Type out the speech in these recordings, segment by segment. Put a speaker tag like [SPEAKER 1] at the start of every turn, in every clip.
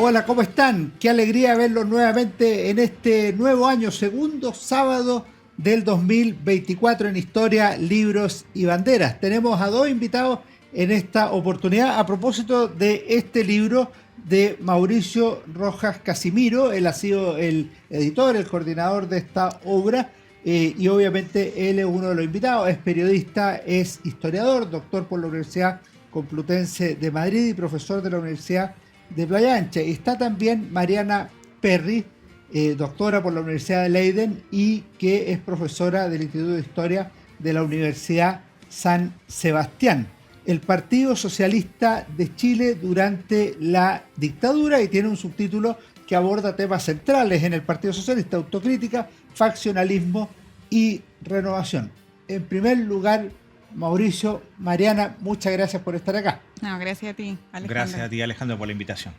[SPEAKER 1] Hola, ¿cómo están? Qué alegría verlos nuevamente en este nuevo año, segundo sábado del 2024 en Historia, Libros y Banderas. Tenemos a dos invitados en esta oportunidad a propósito de este libro de Mauricio Rojas Casimiro. Él ha sido el editor, el coordinador de esta obra y obviamente él es uno de los invitados. Es periodista, es historiador, doctor por la Universidad Complutense de Madrid y profesor de la Universidad de Playa Ancha. Y está también Mariana Perry, doctora por la Universidad de Leiden y que es profesora del Instituto de Historia de la Universidad San Sebastián. El Partido Socialista de Chile durante la dictadura, y tiene un subtítulo que aborda temas centrales en el Partido Socialista: autocrítica, faccionalismo y renovación. En primer lugar, Mauricio, Mariana, muchas gracias por estar acá.
[SPEAKER 2] No, gracias a ti, Alejandro.
[SPEAKER 3] Gracias a ti, Alejandro, por la invitación.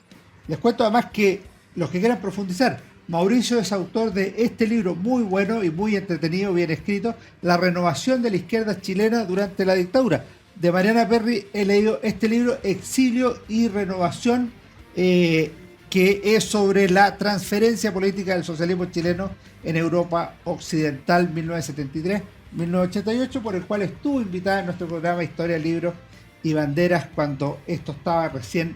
[SPEAKER 1] Les cuento además que los que quieran profundizar, Mauricio es autor de este libro muy bueno y muy entretenido, bien escrito, La renovación de la izquierda chilena durante la dictadura. De Mariana Perry he leído este libro, Exilio y Renovación, que es sobre la transferencia política del socialismo chileno en Europa Occidental 1973-1988, por el cual estuvo invitada en nuestro programa Historia, Libros y Banderas cuando esto estaba recién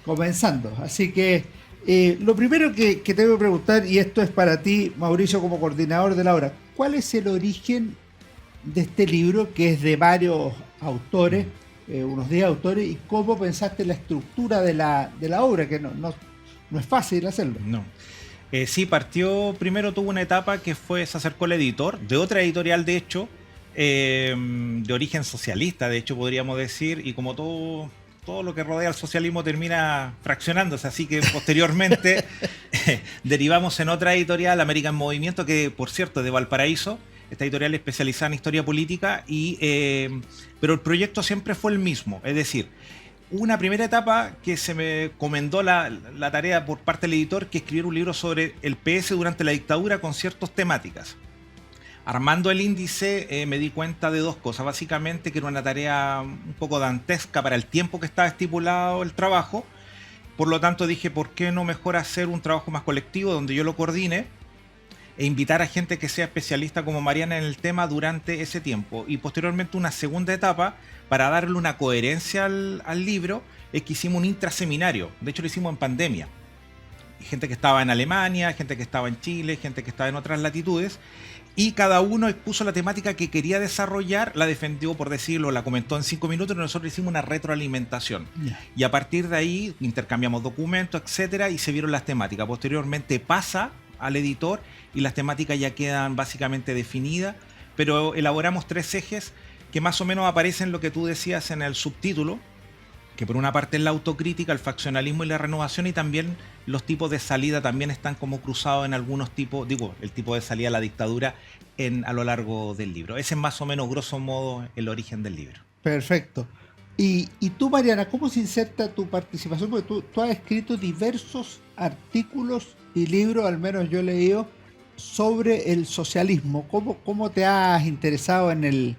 [SPEAKER 1] comenzando. Así que lo primero que tengo que preguntar, y esto es para ti, Mauricio, como coordinador de la obra, ¿cuál es el origen de este libro, que es de varios autores, unos 10 autores, y cómo pensaste la estructura de la obra, que no es fácil hacerlo?
[SPEAKER 3] No. Sí, primero tuvo una etapa que se acercó el editor, de otra editorial de hecho, de origen socialista, de hecho podríamos decir, y como todo lo que rodea al socialismo termina fraccionándose, así que posteriormente derivamos en otra editorial, América en Movimiento, que por cierto es de Valparaíso, esta editorial especializada en historia política, pero el proyecto siempre fue el mismo, es decir, una primera etapa que se me encomendó la tarea por parte del editor, que escribiera un libro sobre el PS durante la dictadura con ciertas temáticas. Armando el índice me di cuenta de dos cosas, básicamente que era una tarea un poco dantesca para el tiempo que estaba estipulado el trabajo, por lo tanto dije, ¿por qué no mejor hacer un trabajo más colectivo donde yo lo coordine e invitar a gente que sea especialista como Mariana en el tema durante ese tiempo? Y posteriormente una segunda etapa, para darle una coherencia al libro, es que hicimos un intraseminario. De hecho lo hicimos en pandemia. Gente que estaba en Alemania, gente que estaba en Chile, gente que estaba en otras latitudes, y cada uno expuso la temática que quería desarrollar, la defendió, por decirlo, la comentó en 5 minutos, y nosotros hicimos una retroalimentación. Y a partir de ahí intercambiamos documentos, etcétera, y se vieron las temáticas. Posteriormente pasa al editor y las temáticas ya quedan básicamente definidas, pero elaboramos 3 ejes que más o menos aparecen, lo que tú decías en el subtítulo, que por una parte es la autocrítica, el faccionalismo y la renovación, y también los tipos de salida también están como cruzados en algunos tipos, el tipo de salida a la dictadura a lo largo del libro. Ese es más o menos, grosso modo, el origen del libro.
[SPEAKER 1] Perfecto. Y tú, Mariana, ¿cómo se inserta tu participación? Porque tú has escrito diversos artículos y libros, al menos yo he leído, sobre el socialismo. ¿Cómo te has interesado en el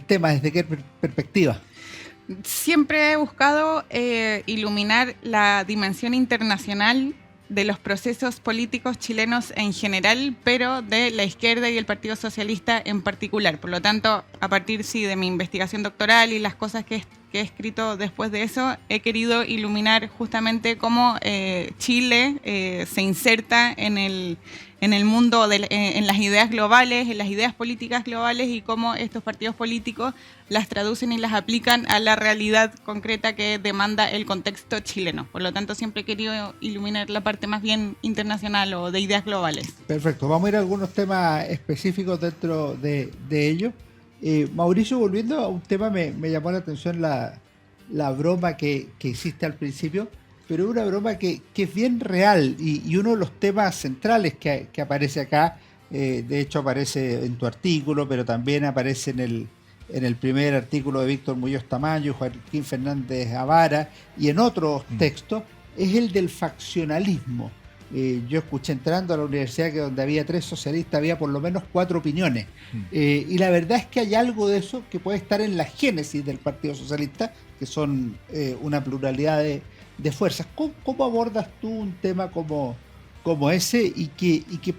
[SPEAKER 1] tema? ¿Desde qué perspectiva?
[SPEAKER 2] Siempre he buscado iluminar la dimensión internacional de los procesos políticos chilenos en general, pero de la izquierda y el Partido Socialista en particular. Por lo tanto, a partir de mi investigación doctoral y las cosas que he escrito después de eso, he querido iluminar justamente cómo Chile se inserta en el mundo, en las ideas globales, en las ideas políticas globales, y cómo estos partidos políticos las traducen y las aplican a la realidad concreta que demanda el contexto chileno. Por lo tanto, siempre he querido iluminar la parte más bien internacional o de ideas globales.
[SPEAKER 1] Perfecto, vamos a ir a algunos temas específicos dentro de ello. Mauricio, volviendo a un tema, me llamó la atención la broma que hiciste al principio, pero una broma que es bien real y uno de los temas centrales que aparece acá, de hecho aparece en tu artículo, pero también aparece en el primer artículo de Víctor Muñoz Tamayo, Joaquín Fernández Avara y en otros textos, es el del faccionalismo. Yo escuché entrando a la universidad que donde había 3 socialistas había por lo menos 4 opiniones. Y la verdad es que hay algo de eso que puede estar en la génesis del Partido Socialista, que son una pluralidad de fuerzas. ¿Cómo abordas tú un tema como ese y que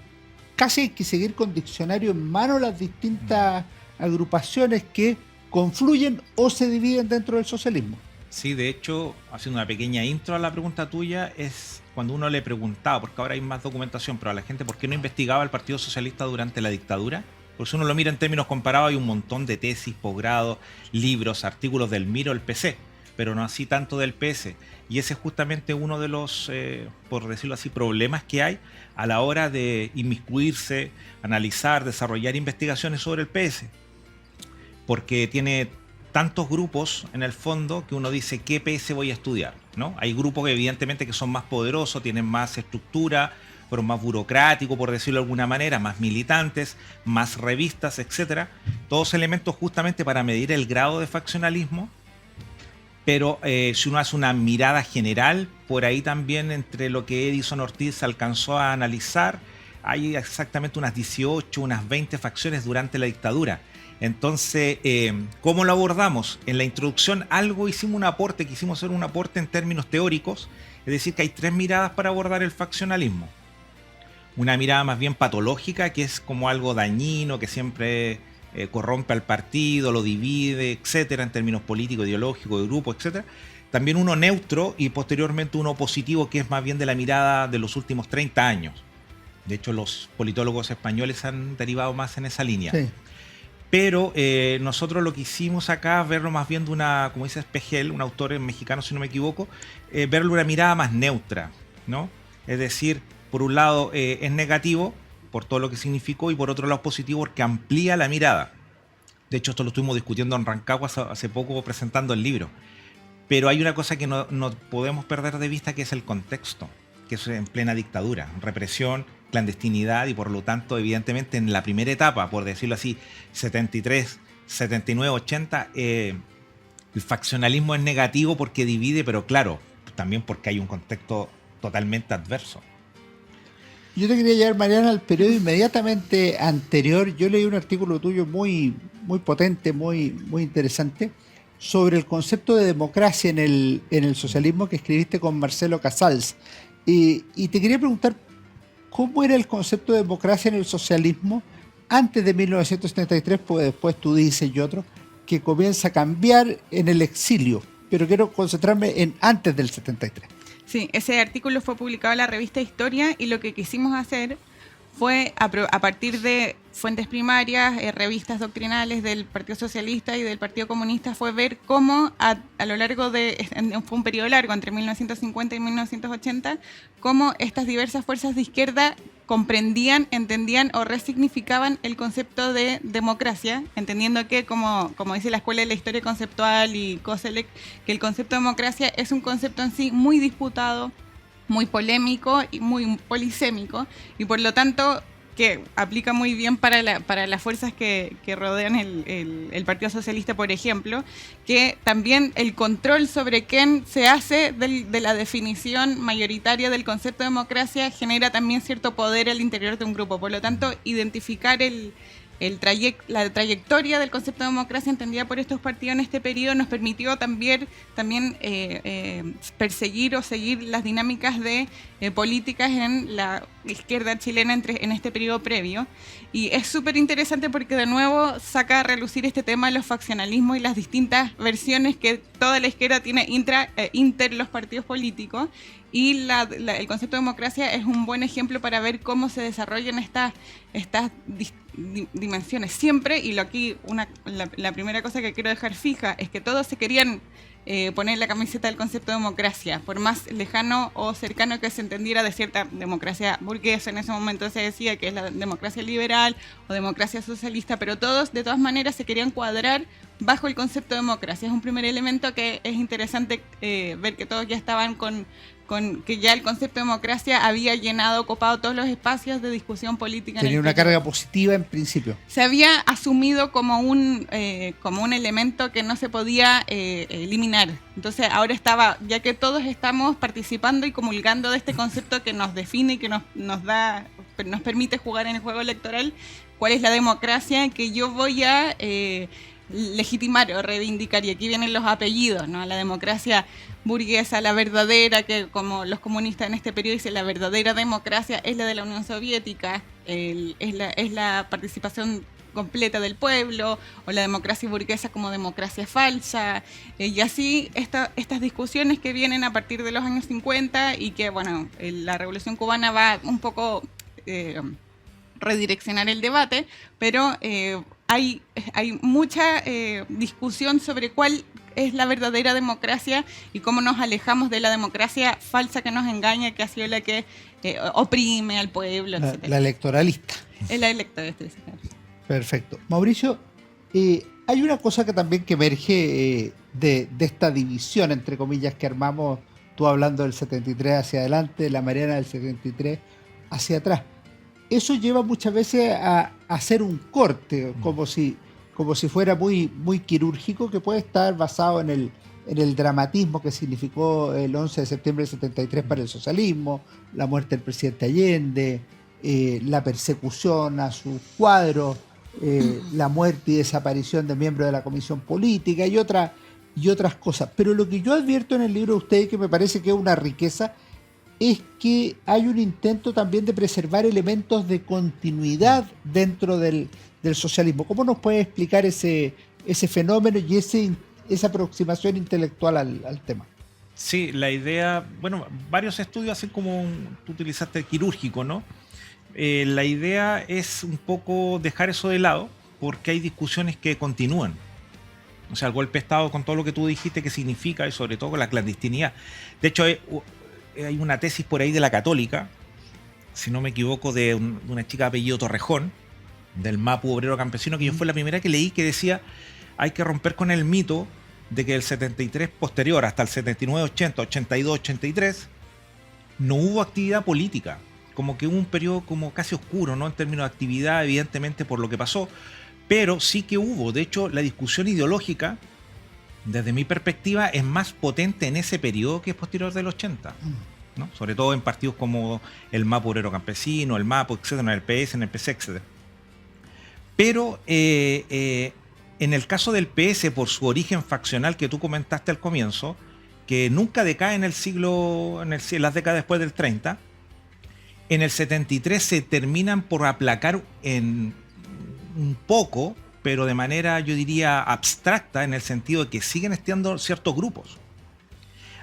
[SPEAKER 1] casi hay que seguir con diccionario en mano las distintas agrupaciones que confluyen o se dividen dentro del socialismo?
[SPEAKER 3] Sí, de hecho, haciendo una pequeña intro a la pregunta tuya, es cuando uno le preguntaba, porque ahora hay más documentación, pero a la gente, ¿por qué no investigaba el Partido Socialista durante la dictadura? Porque si uno lo mira en términos comparados, hay un montón de tesis, posgrados, libros, artículos del MIR o el PC, pero no así tanto del PS. Y ese es justamente uno de los, por decirlo así, problemas que hay a la hora de inmiscuirse, analizar, desarrollar investigaciones sobre el PS. Porque tiene tantos grupos en el fondo que uno dice qué PS voy a estudiar, ¿no? Hay grupos que evidentemente que son más poderosos, tienen más estructura, pero más burocrático, por decirlo de alguna manera, más militantes, más revistas, etcétera. Todos elementos justamente para medir el grado de faccionalismo. Pero si uno hace una mirada general, por ahí también entre lo que Edison Ortiz alcanzó a analizar, hay exactamente unas 18, unas 20 facciones durante la dictadura. Entonces, ¿cómo lo abordamos? En la introducción quisimos hacer un aporte en términos teóricos, es decir, que hay 3 miradas para abordar el faccionalismo. Una mirada más bien patológica, que es como algo dañino, que siempre corrompe al partido, lo divide, etcétera, en términos políticos, ideológicos, de grupo, etcétera. También uno neutro y posteriormente uno positivo, que es más bien de la mirada de los últimos 30 años. De hecho, los politólogos españoles han derivado más en esa línea. Sí. Pero nosotros lo que hicimos acá, verlo más bien de una, como dice Espejel, un autor mexicano si no me equivoco, verlo de una mirada más neutra, ¿no? Es decir, por un lado es negativo por todo lo que significó y por otro lado es positivo porque amplía la mirada. De hecho, esto lo estuvimos discutiendo en Rancagua hace poco presentando el libro. Pero hay una cosa que no podemos perder de vista, que es el contexto, que es en plena dictadura, represión, clandestinidad y por lo tanto evidentemente en la primera etapa, por decirlo así, 73, 79, 80, el faccionalismo es negativo porque divide, pero claro, también porque hay un contexto totalmente adverso.
[SPEAKER 1] Yo te quería llevar, Mariana, al periodo inmediatamente anterior. Yo leí un artículo tuyo muy potente, muy interesante, sobre el concepto de democracia en el socialismo que escribiste con Marcelo Casals. Y te quería preguntar, ¿cómo era el concepto de democracia en el socialismo antes de 1973? Porque después tú dices y otros que comienza a cambiar en el exilio, pero quiero concentrarme en antes del 73.
[SPEAKER 2] Sí, ese artículo fue publicado en la revista Historia y lo que quisimos hacer fue, a partir de fuentes primarias, revistas doctrinales del Partido Socialista y del Partido Comunista, fue ver cómo a lo largo fue un periodo largo, entre 1950 y 1980, cómo estas diversas fuerzas de izquierda comprendían, entendían o resignificaban el concepto de democracia, entendiendo que, como dice la Escuela de la Historia Conceptual y Koselleck, que el concepto de democracia es un concepto en sí muy disputado, muy polémico y muy polisémico, y por lo tanto que aplica muy bien para las fuerzas que rodean el Partido Socialista, por ejemplo, que también el control sobre quién se hace de la definición mayoritaria del concepto de democracia genera también cierto poder al interior de un grupo. Por lo tanto, identificar la trayectoria del concepto de democracia entendida por estos partidos en este periodo nos permitió también perseguir o seguir las dinámicas de políticas en la izquierda chilena en este periodo previo. Y es súper interesante porque de nuevo saca a relucir este tema de los faccionalismos y las distintas versiones que toda la izquierda tiene inter los partidos políticos. Y el concepto de democracia es un buen ejemplo para ver cómo se desarrollan estas dimensiones siempre. Y la primera cosa que quiero dejar fija es que todos se querían poner la camiseta del concepto de democracia, por más lejano o cercano que se entendiera de cierta democracia burguesa. En ese momento se decía que es la democracia liberal o democracia socialista, pero todos de todas maneras se querían cuadrar bajo el concepto de democracia. Es un primer elemento que es interesante ver que todos ya estaban con con que ya el concepto de democracia había llenado, copado todos los espacios de discusión política.
[SPEAKER 1] Tenía una carga positiva en principio.
[SPEAKER 2] Se había asumido como un elemento que no se podía eliminar. Entonces ahora ya que todos estamos participando y comulgando de este concepto que nos define y que nos permite jugar en el juego electoral, ¿cuál es la democracia que yo voy a legitimar o reivindicar? Y aquí vienen los apellidos, ¿no? La democracia burguesa, la verdadera, que como los comunistas en este periodo dicen, la verdadera democracia es la de la Unión Soviética, es la participación completa del pueblo, o la democracia burguesa como democracia falsa, y así estas discusiones que vienen a partir de los años 50 y que, bueno, la Revolución Cubana va un poco redireccionar el debate, pero hay mucha discusión sobre cuál es la verdadera democracia y cómo nos alejamos de la democracia falsa que nos engaña, que ha sido la que oprime al pueblo, etc.
[SPEAKER 1] La electoralista.
[SPEAKER 2] Es la electoralista.
[SPEAKER 1] Perfecto. Mauricio, hay una cosa que también que emerge de esta división, entre comillas, que armamos, tú hablando del 73 hacia adelante, la Mariana del 73 hacia atrás. Eso lleva muchas veces a hacer un corte, como si fuera muy, muy quirúrgico, que puede estar basado en el dramatismo que significó el 11 de septiembre del 73 para el socialismo, la muerte del presidente Allende, la persecución a sus cuadros, la muerte y desaparición de miembros de la comisión política y otras cosas. Pero lo que yo advierto en el libro de ustedes, que me parece que es una riqueza, es que hay un intento también de preservar elementos de continuidad dentro del socialismo. ¿Cómo nos puede explicar ese fenómeno y esa aproximación intelectual al tema?
[SPEAKER 3] Sí, la idea, bueno, varios estudios hacen como tú utilizaste el quirúrgico, ¿no? La idea es un poco dejar eso de lado, porque hay discusiones que continúan. O sea, el golpe de Estado, con todo lo que tú dijiste que significa, y sobre todo con la clandestinidad. De hecho, hay una tesis por ahí de la Católica, si no me equivoco, de una chica de apellido Torrejón, del MAPU Obrero Campesino, que yo fue la primera que leí, que decía: hay que romper con el mito de que el 73 posterior, hasta el 79, 80, 82, 83, no hubo actividad política. Como que hubo un periodo como casi oscuro, ¿no? En términos de actividad, evidentemente por lo que pasó, pero sí que hubo. De hecho, la discusión ideológica, desde mi perspectiva, es más potente en ese periodo que es posterior del 80, ¿no? Sobre todo en partidos como el MAPU Obrero Campesino, el MAPU, etcétera, en el PS, en el PC, etcétera. Pero en el caso del PS, por su origen faccional que tú comentaste al comienzo, que nunca decae en las décadas después del 30, en el 73 se terminan por aplacar en un poco, pero de manera, yo diría, abstracta, en el sentido de que siguen estando ciertos grupos.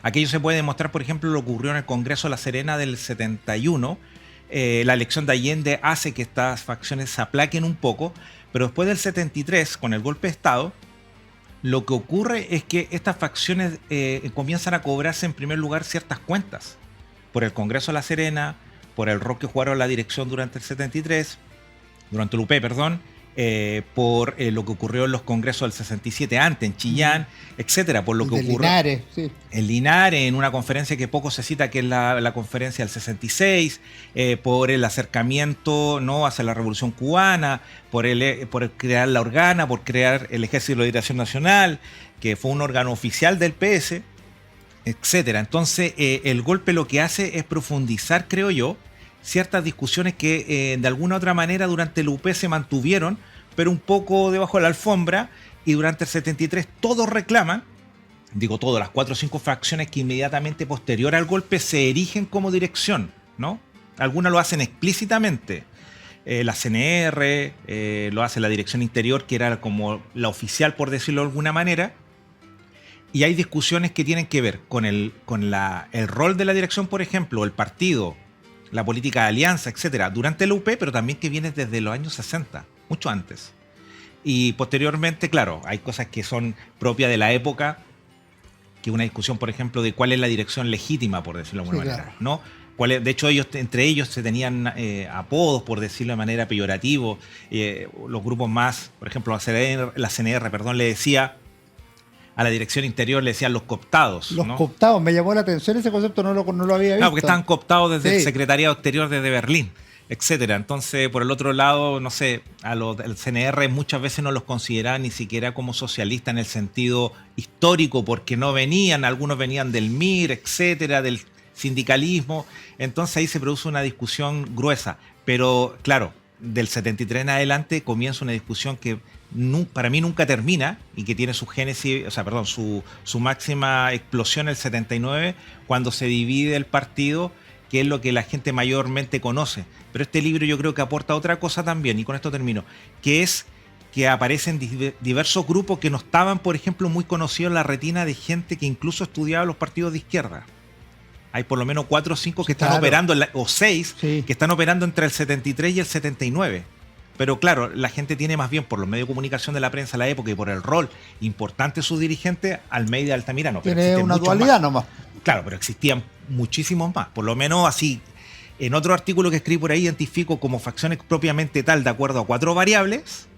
[SPEAKER 3] Aquello se puede demostrar, por ejemplo, lo que ocurrió en el Congreso de La Serena del 71. La elección de Allende hace que estas facciones se aplaquen un poco, pero después del 73, con el golpe de Estado, lo que ocurre es que estas facciones comienzan a cobrarse en primer lugar ciertas cuentas por el Congreso de La Serena, por el rol que jugaron la dirección durante el 73, durante el UP, perdón, por lo que ocurrió en los congresos del 67 antes, en Chillán, etcétera, por lo que ocurrió
[SPEAKER 1] Linares, sí.
[SPEAKER 3] En Linares, en una conferencia que poco se cita, que es la conferencia del 66, por el acercamiento, ¿no?, hacia la Revolución Cubana, por crear la Organa, por crear el Ejército de Liberación Nacional, que fue un órgano oficial del PS, etcétera. Entonces, el golpe lo que hace es profundizar, creo yo, ciertas discusiones que de alguna u otra manera durante el UP se mantuvieron, pero un poco debajo de la alfombra, y durante el 73 todos reclaman, digo todas, las 4 o 5 fracciones que inmediatamente posterior al golpe se erigen como dirección, ¿no? Algunas lo hacen explícitamente. La CNR, lo hace la Dirección Interior, que era como la oficial, por decirlo de alguna manera. Y hay discusiones que tienen que ver con el rol de la dirección, por ejemplo, el partido, la política de alianza, etcétera, durante el UP, pero también que viene desde los años 60, mucho antes. Y posteriormente, claro, hay cosas que son propias de la época, que una discusión, por ejemplo, de cuál es la dirección legítima, por decirlo de alguna manera,
[SPEAKER 1] claro,
[SPEAKER 3] ¿no? De hecho, entre ellos se tenían apodos, por decirlo de manera peyorativa. Los grupos más, por ejemplo, la CNR, le decía a la dirección interior le decían los cooptados.
[SPEAKER 1] Los
[SPEAKER 3] ¿no?
[SPEAKER 1] cooptados, me llamó la atención ese concepto, no lo había visto.
[SPEAKER 3] Claro, porque estaban cooptados desde
[SPEAKER 1] Sí.
[SPEAKER 3] el Secretariado Exterior desde Berlín, etcétera. Entonces, por el otro lado, no sé, el CNR muchas veces no los consideraban ni siquiera como socialistas en el sentido histórico, porque no venían, algunos venían del MIR, etcétera, del sindicalismo. Entonces ahí se produce una discusión gruesa. Pero, claro, del 73 en adelante comienza una discusión que para mí nunca termina y que tiene su génesis, su máxima explosión en el 79, cuando se divide el partido, que es lo que la gente mayormente conoce. Pero este libro yo creo que aporta otra cosa también, y con esto termino, que es que aparecen diversos grupos que no estaban, por ejemplo, muy conocidos en la retina de gente que incluso estudiaba los partidos de izquierda. Hay por lo menos 4 o 5 que están operando, o 6,
[SPEAKER 1] sí,
[SPEAKER 3] que están operando entre el 73 y el 79. Pero claro, la gente tiene más bien por los medios de comunicación de la prensa de la época y por el rol importante de sus dirigentes, Almeida y Altamirano.
[SPEAKER 1] Tiene una dualidad nomás.
[SPEAKER 3] Claro, pero existían muchísimos más. Por lo menos así, en otro artículo que escribí por ahí, identifico como facciones propiamente tal, de acuerdo a 4 variables,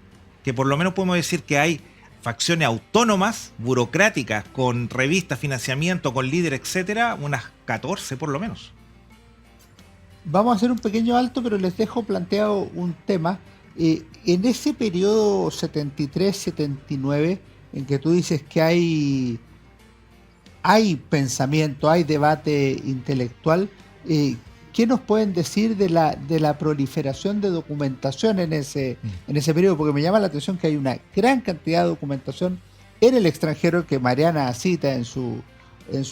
[SPEAKER 3] que por lo menos podemos decir que hay facciones autónomas, burocráticas, con revistas, financiamiento, con líder, etcétera, unas 14 por lo menos.
[SPEAKER 1] Vamos a hacer un pequeño alto, pero les dejo planteado un tema. En ese periodo 73-79, en que tú dices que hay pensamiento, hay debate intelectual, ¿qué nos pueden decir de la proliferación de documentación en ese periodo? Porque me llama la atención que hay una gran cantidad de documentación en el extranjero que Mariana cita en su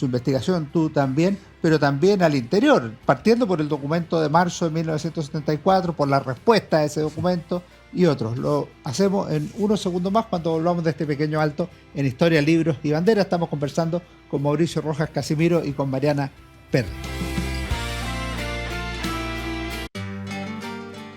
[SPEAKER 1] investigación, tú también, pero también al interior, partiendo por el documento de marzo de 1974, por la respuesta a ese documento y otros. Lo hacemos en unos segundos más cuando volvamos de este pequeño alto en Historia, Libros y Banderas. Estamos conversando con Mauricio Rojas Casimiro y con Mariana Perry.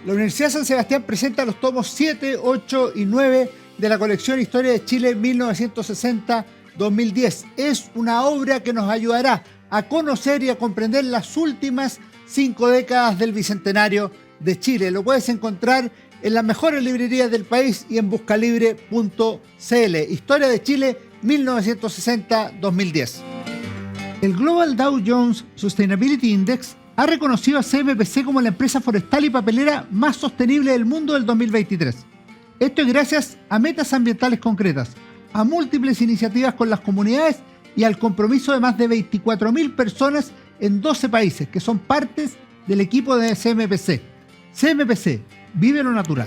[SPEAKER 1] La Universidad de San Sebastián presenta los tomos 7, 8 y 9 de la colección Historia de Chile 1960-2010. Es una obra que nos ayudará a conocer y a comprender las últimas 5 décadas del Bicentenario de Chile. Lo puedes encontrar en las mejores librerías del país y en buscalibre.cl. Historia de Chile 1960-2010. El Global Dow Jones Sustainability Index ha reconocido a CMPC como la empresa forestal y papelera más sostenible del mundo del 2023. Esto es gracias a metas ambientales concretas, a múltiples iniciativas con las comunidades y al compromiso de más de 24.000 personas en 12 países que son partes del equipo de CMPC. CMPC, vive lo natural.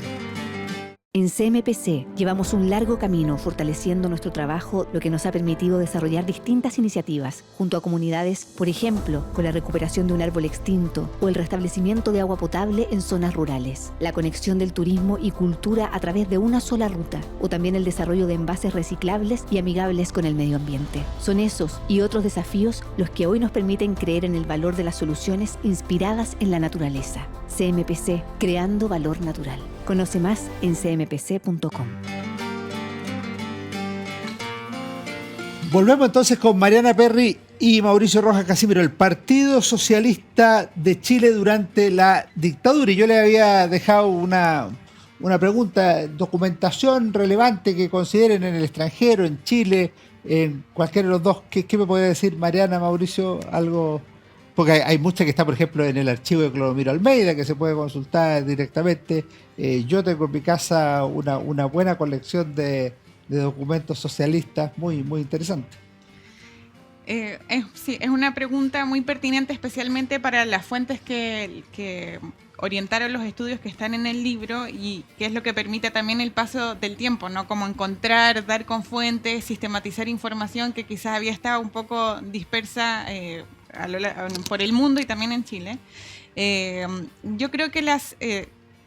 [SPEAKER 4] En CMPC llevamos un largo camino fortaleciendo nuestro trabajo, lo que nos ha permitido desarrollar distintas iniciativas junto a comunidades, por ejemplo, con la recuperación de un árbol extinto o el restablecimiento de agua potable en zonas rurales, la conexión del turismo y cultura a través de una sola ruta, o también el desarrollo de envases reciclables y amigables con el medio ambiente. Son esos y otros desafíos los que hoy nos permiten creer en el valor de las soluciones inspiradas en la naturaleza. CMPC, creando valor natural. Conoce más en cmpc.com.
[SPEAKER 1] Volvemos entonces con Mariana Perry y Mauricio Rojas Casimiro, el Partido Socialista de Chile durante la dictadura. Y yo le había dejado una pregunta, documentación relevante que consideren en el extranjero, en Chile, en cualquiera de los dos. ¿Qué me puede decir Mariana, Mauricio? Algo... Porque hay mucha que está, por ejemplo, en el archivo de Clodomiro Almeida, que se puede consultar directamente. Yo tengo en mi casa una buena colección de documentos socialistas muy, muy interesante.
[SPEAKER 2] Sí, es una pregunta muy pertinente, especialmente para las fuentes que orientaron los estudios que están en el libro y que es lo que permite también el paso del tiempo, ¿no? Como encontrar, dar con fuentes, sistematizar información que quizás había estado un poco dispersa por el mundo y también en Chile. Yo creo que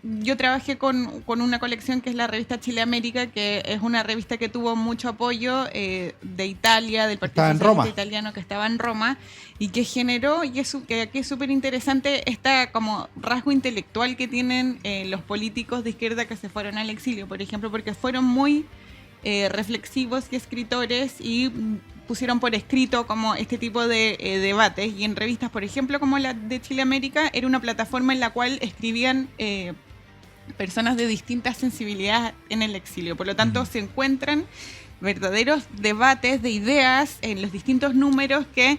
[SPEAKER 2] yo trabajé con una colección que es la revista Chile América, que es una revista que tuvo mucho apoyo de Italia, del Partido Socialista Italiano, que estaba en Roma, y que generó, y que aquí es súper interesante, esta como rasgo intelectual que tienen los políticos de izquierda que se fueron al exilio, por ejemplo, porque fueron muy reflexivos y escritores y pusieron por escrito como este tipo de debates, y en revistas, por ejemplo, como la de Chile América, era una plataforma en la cual escribían personas de distintas sensibilidades en el exilio. Por lo tanto, se encuentran verdaderos debates de ideas en los distintos números que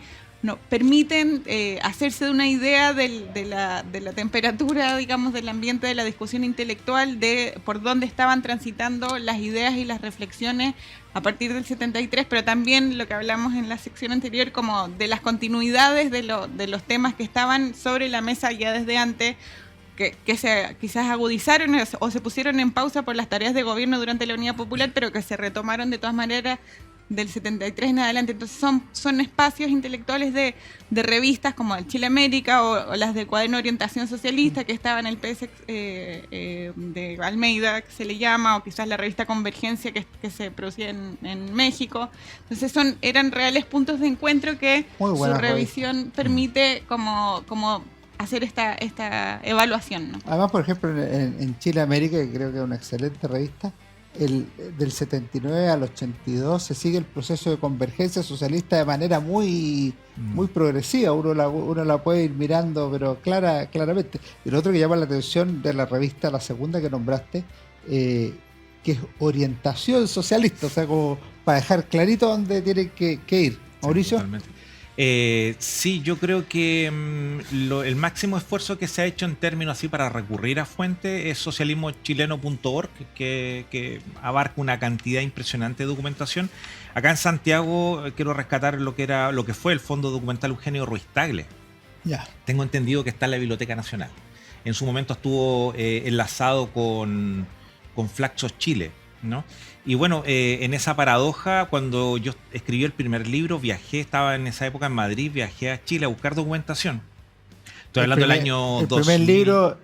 [SPEAKER 2] permiten hacerse de una idea de la temperatura, digamos, del ambiente de la discusión intelectual, de por dónde estaban transitando las ideas y las reflexiones a partir del 73, pero también lo que hablamos en la sección anterior, como de las continuidades de los temas que estaban sobre la mesa ya desde antes, que se quizás agudizaron o se pusieron en pausa por las tareas de gobierno durante la Unidad Popular, pero que se retomaron de todas maneras del 73 en adelante. Entonces son espacios intelectuales de revistas como el Chile América o las del Cuaderno de Orientación Socialista, que estaba en el PS de Almeida, que se le llama, o quizás la revista Convergencia, que se producía en México. Entonces eran reales puntos de encuentro que su revisión permite como hacer esta evaluación, ¿no?
[SPEAKER 1] Además, por ejemplo, en Chile América, que creo que es una excelente revista, del 79 al 82 se sigue el proceso de convergencia socialista de manera muy progresiva. Uno la puede ir mirando, pero claramente. Y lo otro que llama la atención de la revista, la segunda que nombraste, que es orientación socialista, o sea, como para dejar clarito dónde tienen que ir. Mauricio.
[SPEAKER 3] Sí, yo creo que el máximo esfuerzo que se ha hecho en términos así para recurrir a fuentes es socialismochileno.org, que abarca una cantidad impresionante de documentación. Acá en Santiago quiero rescatar lo que fue el Fondo Documental Eugenio Ruiz Tagle. Tengo entendido que está en la Biblioteca Nacional. En su momento estuvo enlazado con Flaxos Chile, ¿no? Y bueno, en esa paradoja, cuando yo escribí el primer libro, estaba en esa época en Madrid, viajé a Chile a buscar documentación. Estoy hablando del año 2000. El primer libro,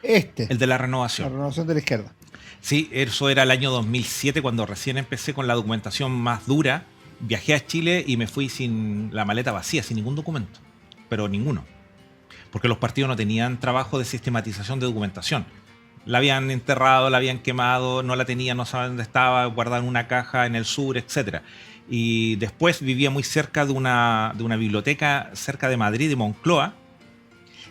[SPEAKER 1] el
[SPEAKER 3] de la renovación.
[SPEAKER 1] La renovación de la izquierda.
[SPEAKER 3] Sí, eso era el año 2007, cuando recién empecé con la documentación más dura. Viajé a Chile y me fui sin la maleta vacía, sin ningún documento, pero ninguno. Porque los partidos no tenían trabajo de sistematización de documentación. La habían enterrado, la habían quemado, no la tenían, no sabían dónde estaba, guardada en una caja en el sur, etc. Y después vivía muy cerca de una biblioteca cerca de Madrid, de Moncloa,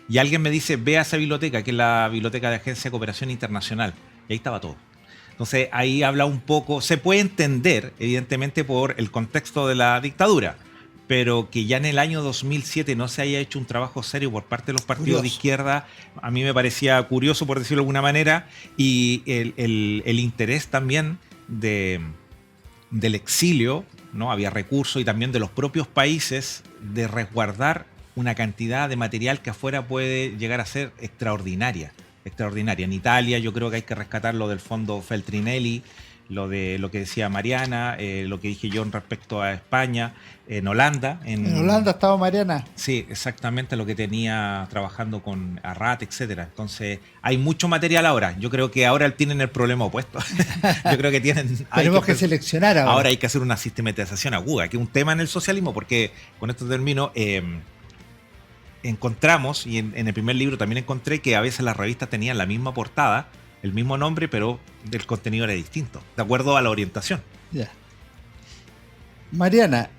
[SPEAKER 3] y alguien me dice, ve a esa biblioteca, que es la Biblioteca de Agencia de Cooperación Internacional, y ahí estaba todo. Entonces ahí habla un poco, se puede entender evidentemente por el contexto de la dictadura, pero que ya en el año 2007 no se haya hecho un trabajo serio por parte de los partidos de izquierda, a mí me parecía curioso, por decirlo de alguna manera, y el interés también del exilio, ¿no? Había recursos, y también de los propios países, de resguardar una cantidad de material que afuera puede llegar a ser extraordinaria. En Italia yo creo que hay que rescatar lo del fondo Feltrinelli, lo que decía Mariana, lo que dije yo respecto a España, en Holanda.
[SPEAKER 1] En Holanda estaba Mariana.
[SPEAKER 3] Sí, exactamente, lo que tenía trabajando con Arrat, etcétera. Entonces, hay mucho material ahora. Yo creo que ahora tienen el problema opuesto. Yo creo que
[SPEAKER 1] tenemos que seleccionar ahora.
[SPEAKER 3] Ahora hay que hacer una sistematización aguda, que es un tema en el socialismo, porque con esto termino. Encontramos, y en el primer libro también encontré, que a veces las revistas tenían la misma portada, el mismo nombre, pero el contenido era distinto, de acuerdo a la orientación.
[SPEAKER 1] Ya. Mariana,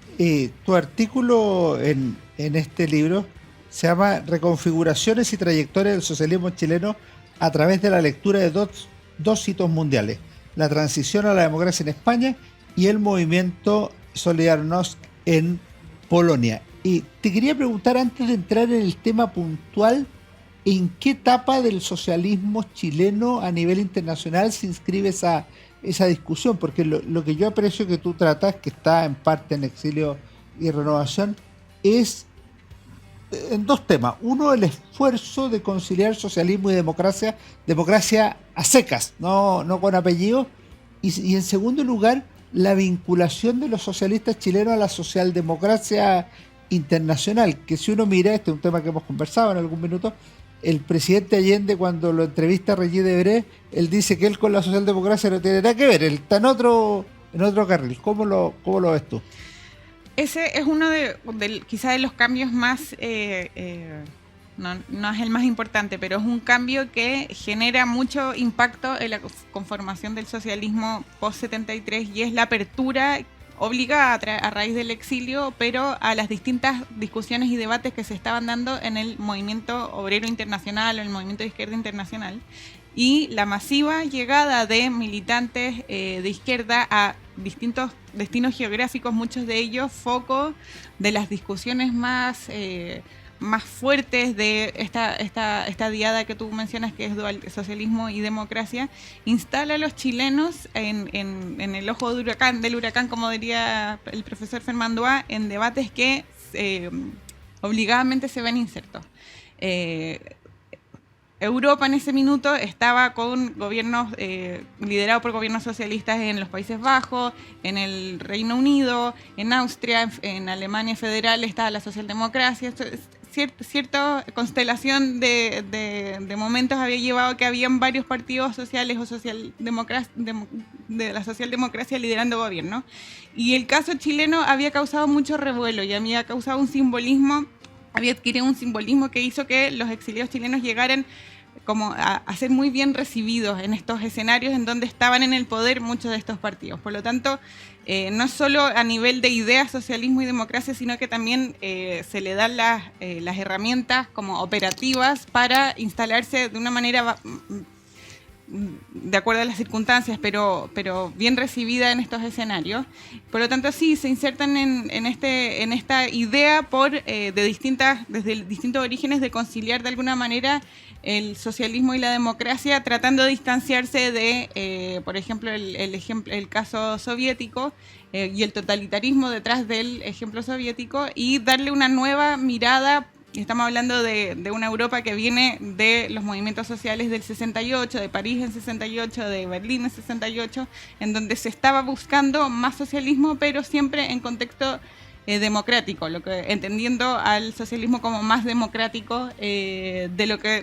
[SPEAKER 1] tu artículo en este libro se llama Reconfiguraciones y trayectorias del socialismo chileno a través de la lectura de dos hitos mundiales: la transición a la democracia en España y el movimiento Solidarność en Polonia. Y te quería preguntar, antes de entrar en el tema puntual, ¿en qué etapa del socialismo chileno a nivel internacional se inscribe esa discusión? Porque lo que yo aprecio que tú tratas, que está en parte en Exilio y Renovación, es en dos temas. Uno, el esfuerzo de conciliar socialismo y democracia a secas, no con apellido. Y en segundo lugar, la vinculación de los socialistas chilenos a la socialdemocracia internacional, que si uno mira, este es un tema que hemos conversado en algún minuto, el presidente Allende, cuando lo entrevista a Regis Debray, él dice que él con la socialdemocracia no tiene nada que ver, él está en otro carril. ¿Cómo lo ves tú?
[SPEAKER 2] Ese es uno quizá de los cambios más, no es el más importante, pero es un cambio que genera mucho impacto en la conformación del socialismo post-73, y es la apertura obligada a raíz del exilio, pero a las distintas discusiones y debates que se estaban dando en el movimiento obrero internacional o el movimiento de izquierda internacional, y la masiva llegada de militantes de izquierda a distintos destinos geográficos, muchos de ellos foco de las discusiones más fuertes de esta diada que tú mencionas, que es dual, socialismo y democracia, instala a los chilenos en el ojo del huracán, como diría el profesor Fermandois, en debates que obligadamente se ven insertos. Europa en ese minuto estaba con gobiernos liderados por gobiernos socialistas en los Países Bajos, en el Reino Unido, en Austria, en Alemania federal estaba la socialdemocracia. Cierta constelación de momentos había llevado a que habían varios partidos sociales o de la socialdemocracia liderando gobierno. Y el caso chileno había causado mucho revuelo y había causado había adquirido un simbolismo que hizo que los exiliados chilenos llegaran como a ser muy bien recibidos en estos escenarios en donde estaban en el poder muchos de estos partidos. Por lo tanto, no solo a nivel de ideas, socialismo y democracia, sino que también se le dan las herramientas como operativas para instalarse de una manera de acuerdo a las circunstancias, pero bien recibida en estos escenarios. Por lo tanto, sí, se insertan en esta idea desde distintos orígenes de conciliar de alguna manera el socialismo y la democracia, tratando de distanciarse de, por ejemplo, el caso soviético y el totalitarismo detrás del ejemplo soviético, y darle una nueva mirada. Estamos hablando de una Europa que viene de los movimientos sociales del 68, de París en 68, de Berlín en 68, en donde se estaba buscando más socialismo, pero siempre en contexto democrático, entendiendo al socialismo como más democrático de lo que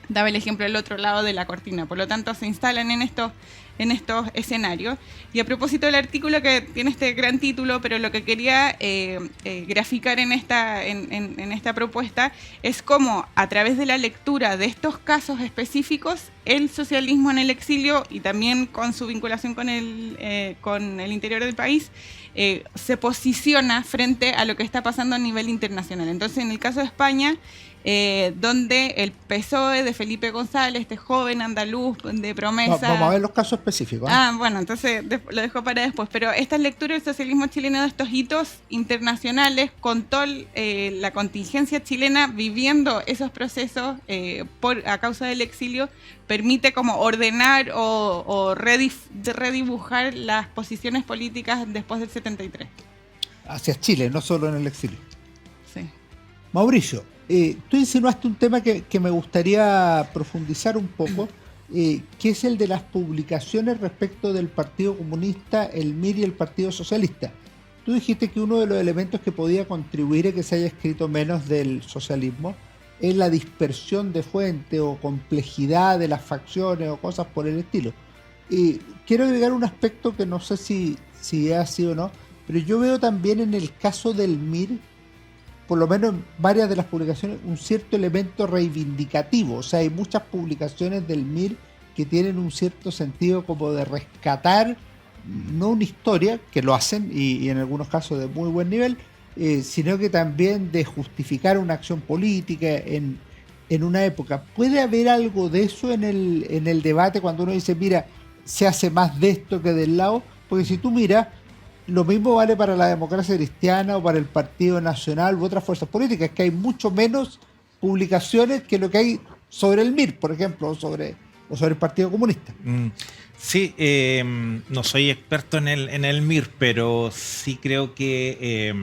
[SPEAKER 2] daba el ejemplo del otro lado de la cortina. Por lo tanto, se instalan en estos escenarios. Y a propósito del artículo, que tiene este gran título, pero lo que quería graficar en esta propuesta es cómo, a través de la lectura de estos casos específicos, el socialismo en el exilio y también con su vinculación con el interior del país, se posiciona frente a lo que está pasando a nivel internacional. Entonces, en el caso de España, donde el PSOE de Felipe González, este joven andaluz de promesa...
[SPEAKER 1] Vamos a ver los casos específicos.
[SPEAKER 2] Bueno, entonces lo dejo para después. Pero esta lectura del socialismo chileno, de estos hitos internacionales, con toda la contingencia chilena viviendo esos procesos a causa del exilio, permite como ordenar o redibujar las posiciones políticas después del 73.
[SPEAKER 1] Hacia Chile, no solo en el exilio.
[SPEAKER 2] Sí.
[SPEAKER 1] Mauricio, tú insinuaste un tema que me gustaría profundizar un poco, que es el de las publicaciones respecto del Partido Comunista, el MIR y el Partido Socialista. Tú dijiste que uno de los elementos que podía contribuir a que se haya escrito menos del socialismo es la dispersión de fuentes o complejidad de las facciones o cosas por el estilo. Quiero agregar un aspecto que no sé si es así o no, pero yo veo también en el caso del MIR, por lo menos en varias de las publicaciones, un cierto elemento reivindicativo. O sea, hay muchas publicaciones del MIR que tienen un cierto sentido como de rescatar, no una historia, que lo hacen, y en algunos casos de muy buen nivel, sino que también de justificar una acción política en una época. ¿Puede haber algo de eso en el debate cuando uno dice, mira, se hace más de esto que del lado? Porque si tú miras, lo mismo vale para la Democracia Cristiana o para el Partido Nacional u otras fuerzas políticas, que hay mucho menos publicaciones que lo que hay sobre el MIR, por ejemplo, o sobre el Partido Comunista.
[SPEAKER 3] Sí, no soy experto en el MIR, pero sí creo que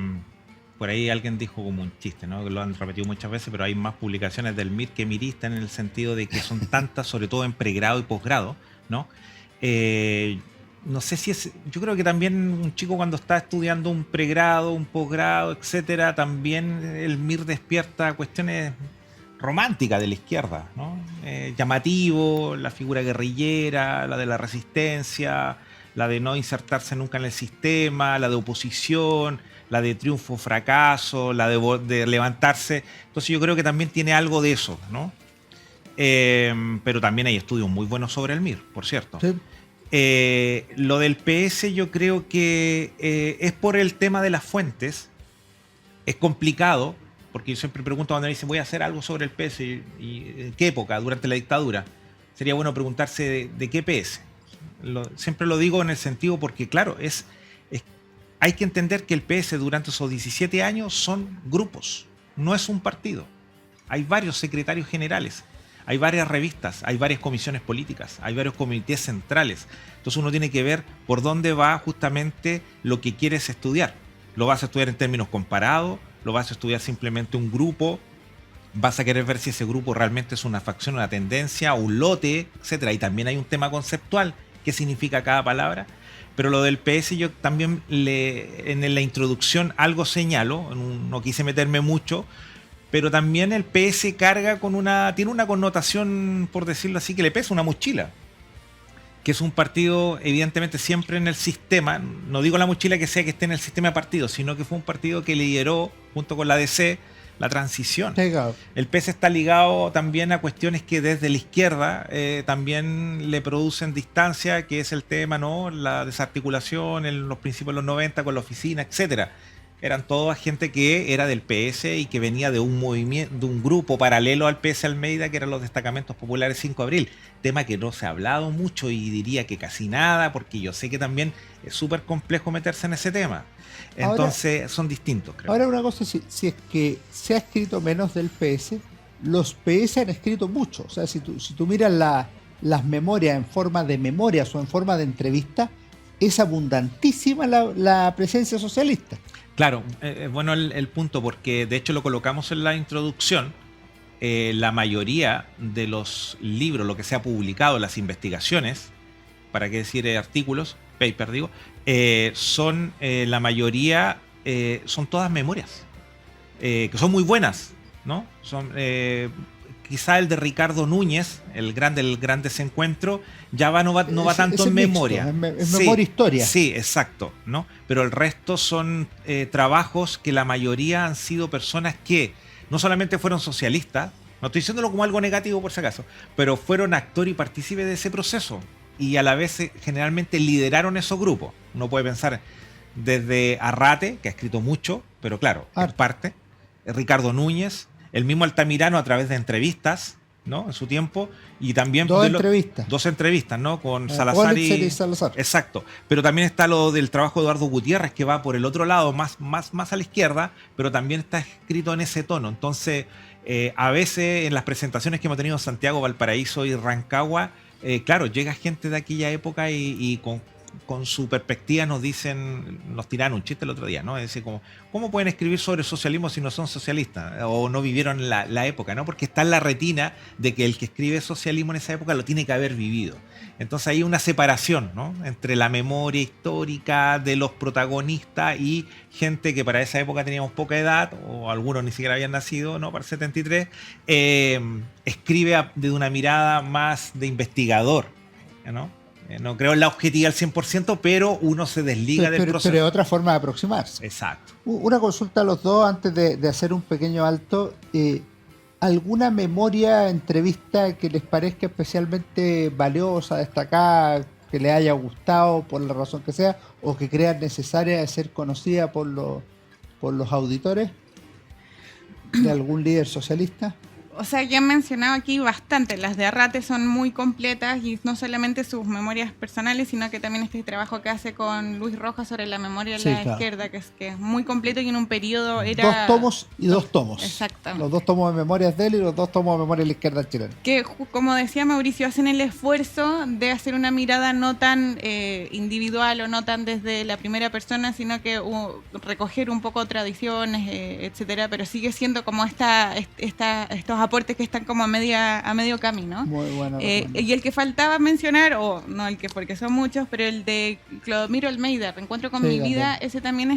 [SPEAKER 3] por ahí alguien dijo como un chiste, ¿no? Que lo han repetido muchas veces, pero hay más publicaciones del MIR que miristas, en el sentido de que son tantas, sobre todo en pregrado y posgrado, ¿no? No sé si es... Yo creo que también un chico cuando está estudiando un pregrado, un posgrado, etcétera, también el MIR despierta cuestiones románticas de la izquierda, ¿no? Llamativo, la figura guerrillera, la de la resistencia, la de no insertarse nunca en el sistema, la de oposición, la de triunfo, fracaso, la de levantarse. Entonces yo creo que también tiene algo de eso, ¿no? Pero también hay estudios muy buenos sobre el MIR, por cierto. Sí. Lo del PS yo creo que es por el tema de las fuentes. Es complicado, porque yo siempre pregunto cuando me dicen voy a hacer algo sobre el PS y en qué época, durante la dictadura. Sería bueno preguntarse de qué PS. Siempre lo digo en el sentido porque, claro, hay que entender que el PS durante esos 17 años son grupos, no es un partido. Hay varios secretarios generales, hay varias revistas, hay varias comisiones políticas, hay varios comités centrales. Entonces uno tiene que ver por dónde va justamente lo que quieres estudiar. ¿Lo vas a estudiar en términos comparados? ¿Lo vas a estudiar simplemente un grupo? ¿Vas a querer ver si ese grupo realmente es una facción, una tendencia, un lote, etcétera? Y también hay un tema conceptual, qué significa cada palabra. Pero lo del PS yo también en la introducción algo señalo, no quise meterme mucho, pero también el PS carga tiene una connotación, por decirlo así, que le pesa una mochila, que es un partido evidentemente siempre en el sistema, no digo la mochila que sea que esté en el sistema de partidos, sino que fue un partido que lideró junto con la DC la transición. El PS está ligado también a cuestiones que desde la izquierda también le producen distancia, que es el tema, ¿no? La desarticulación en los principios de los 90 con la oficina, etcétera. Eran toda gente que era del PS y que venía de un movimiento, de un grupo paralelo al PS Almeida, que eran los destacamentos populares 5 de abril. Tema que no se ha hablado mucho y diría que casi nada, porque yo sé que también es súper complejo meterse en ese tema. Entonces ahora, son distintos, creo.
[SPEAKER 1] Ahora una cosa, si es que se ha escrito menos del PS, los PS han escrito mucho. O sea, si tú miras las memorias en forma de memorias o en forma de entrevista, es abundantísima la presencia socialista.
[SPEAKER 3] Claro, bueno el punto, porque de hecho lo colocamos en la introducción. La mayoría de los libros, lo que se ha publicado, las investigaciones, para qué decir artículos, paper digo, son la mayoría, son todas memorias, que son muy buenas, ¿no? Son quizá el de Ricardo Núñez, el gran desencuentro, ya no va tanto en memoria.
[SPEAKER 1] Es memoria historia.
[SPEAKER 3] Sí, exacto, ¿no? Pero el resto son trabajos que la mayoría han sido personas que no solamente fueron socialistas, no estoy diciéndolo como algo negativo por si acaso, pero fueron actor y partícipe de ese proceso y a la vez generalmente lideraron esos grupos. Uno puede pensar desde Arrate, que ha escrito mucho, pero claro, en parte, Ricardo Núñez, el mismo Altamirano a través de entrevistas, ¿no? En su tiempo, y también
[SPEAKER 1] dos entrevistas,
[SPEAKER 3] ¿no? Con Salazar y
[SPEAKER 1] Salazar.
[SPEAKER 3] Exacto. Pero también está lo del trabajo de Eduardo Gutiérrez, que va por el otro lado, más a la izquierda, pero también está escrito en ese tono. Entonces, a veces en las presentaciones que hemos tenido en Santiago, Valparaíso y Rancagua, claro, llega gente de aquella época y con su perspectiva nos tiraron un chiste el otro día, ¿no? Es decir, ¿cómo pueden escribir sobre socialismo si no son socialistas? O no vivieron la época, ¿no? Porque está en la retina de que el que escribe socialismo en esa época lo tiene que haber vivido. Entonces hay una separación, ¿no? Entre la memoria histórica de los protagonistas y gente que para esa época teníamos poca edad, o algunos ni siquiera habían nacido, ¿no? Para el 73, escribe desde una mirada más de investigador, ¿no? No creo en la objetividad al 100%, pero uno se desliga del proceso.
[SPEAKER 1] Pero es otra forma de aproximarse.
[SPEAKER 3] Exacto.
[SPEAKER 1] Una consulta a los dos antes de hacer un pequeño alto. ¿Alguna memoria, entrevista que les parezca especialmente valiosa, destacada, que les haya gustado por la razón que sea, o que crean necesaria de ser conocida por los auditores de algún líder socialista?
[SPEAKER 2] O sea, ya han mencionado aquí bastante. Las de Arrate son muy completas y no solamente sus memorias personales, sino que también este trabajo que hace con Luis Rojas sobre la memoria de la izquierda, que es muy completo y en un periodo era...
[SPEAKER 1] 2 tomos y 2 tomos.
[SPEAKER 2] Exacto.
[SPEAKER 1] Los 2 tomos de memorias de él y los 2 tomos de memoria de la izquierda chilena.
[SPEAKER 2] Que, como decía Mauricio, hacen el esfuerzo de hacer una mirada no tan individual o no tan desde la primera persona, sino que recoger un poco tradiciones, etcétera, pero sigue siendo como estos aportes que están como a medio camino. Muy bueno. Y el que faltaba mencionar, o no el que, porque son muchos, pero el de Clodomiro Almeida, Reencuentro con mi vida, ese también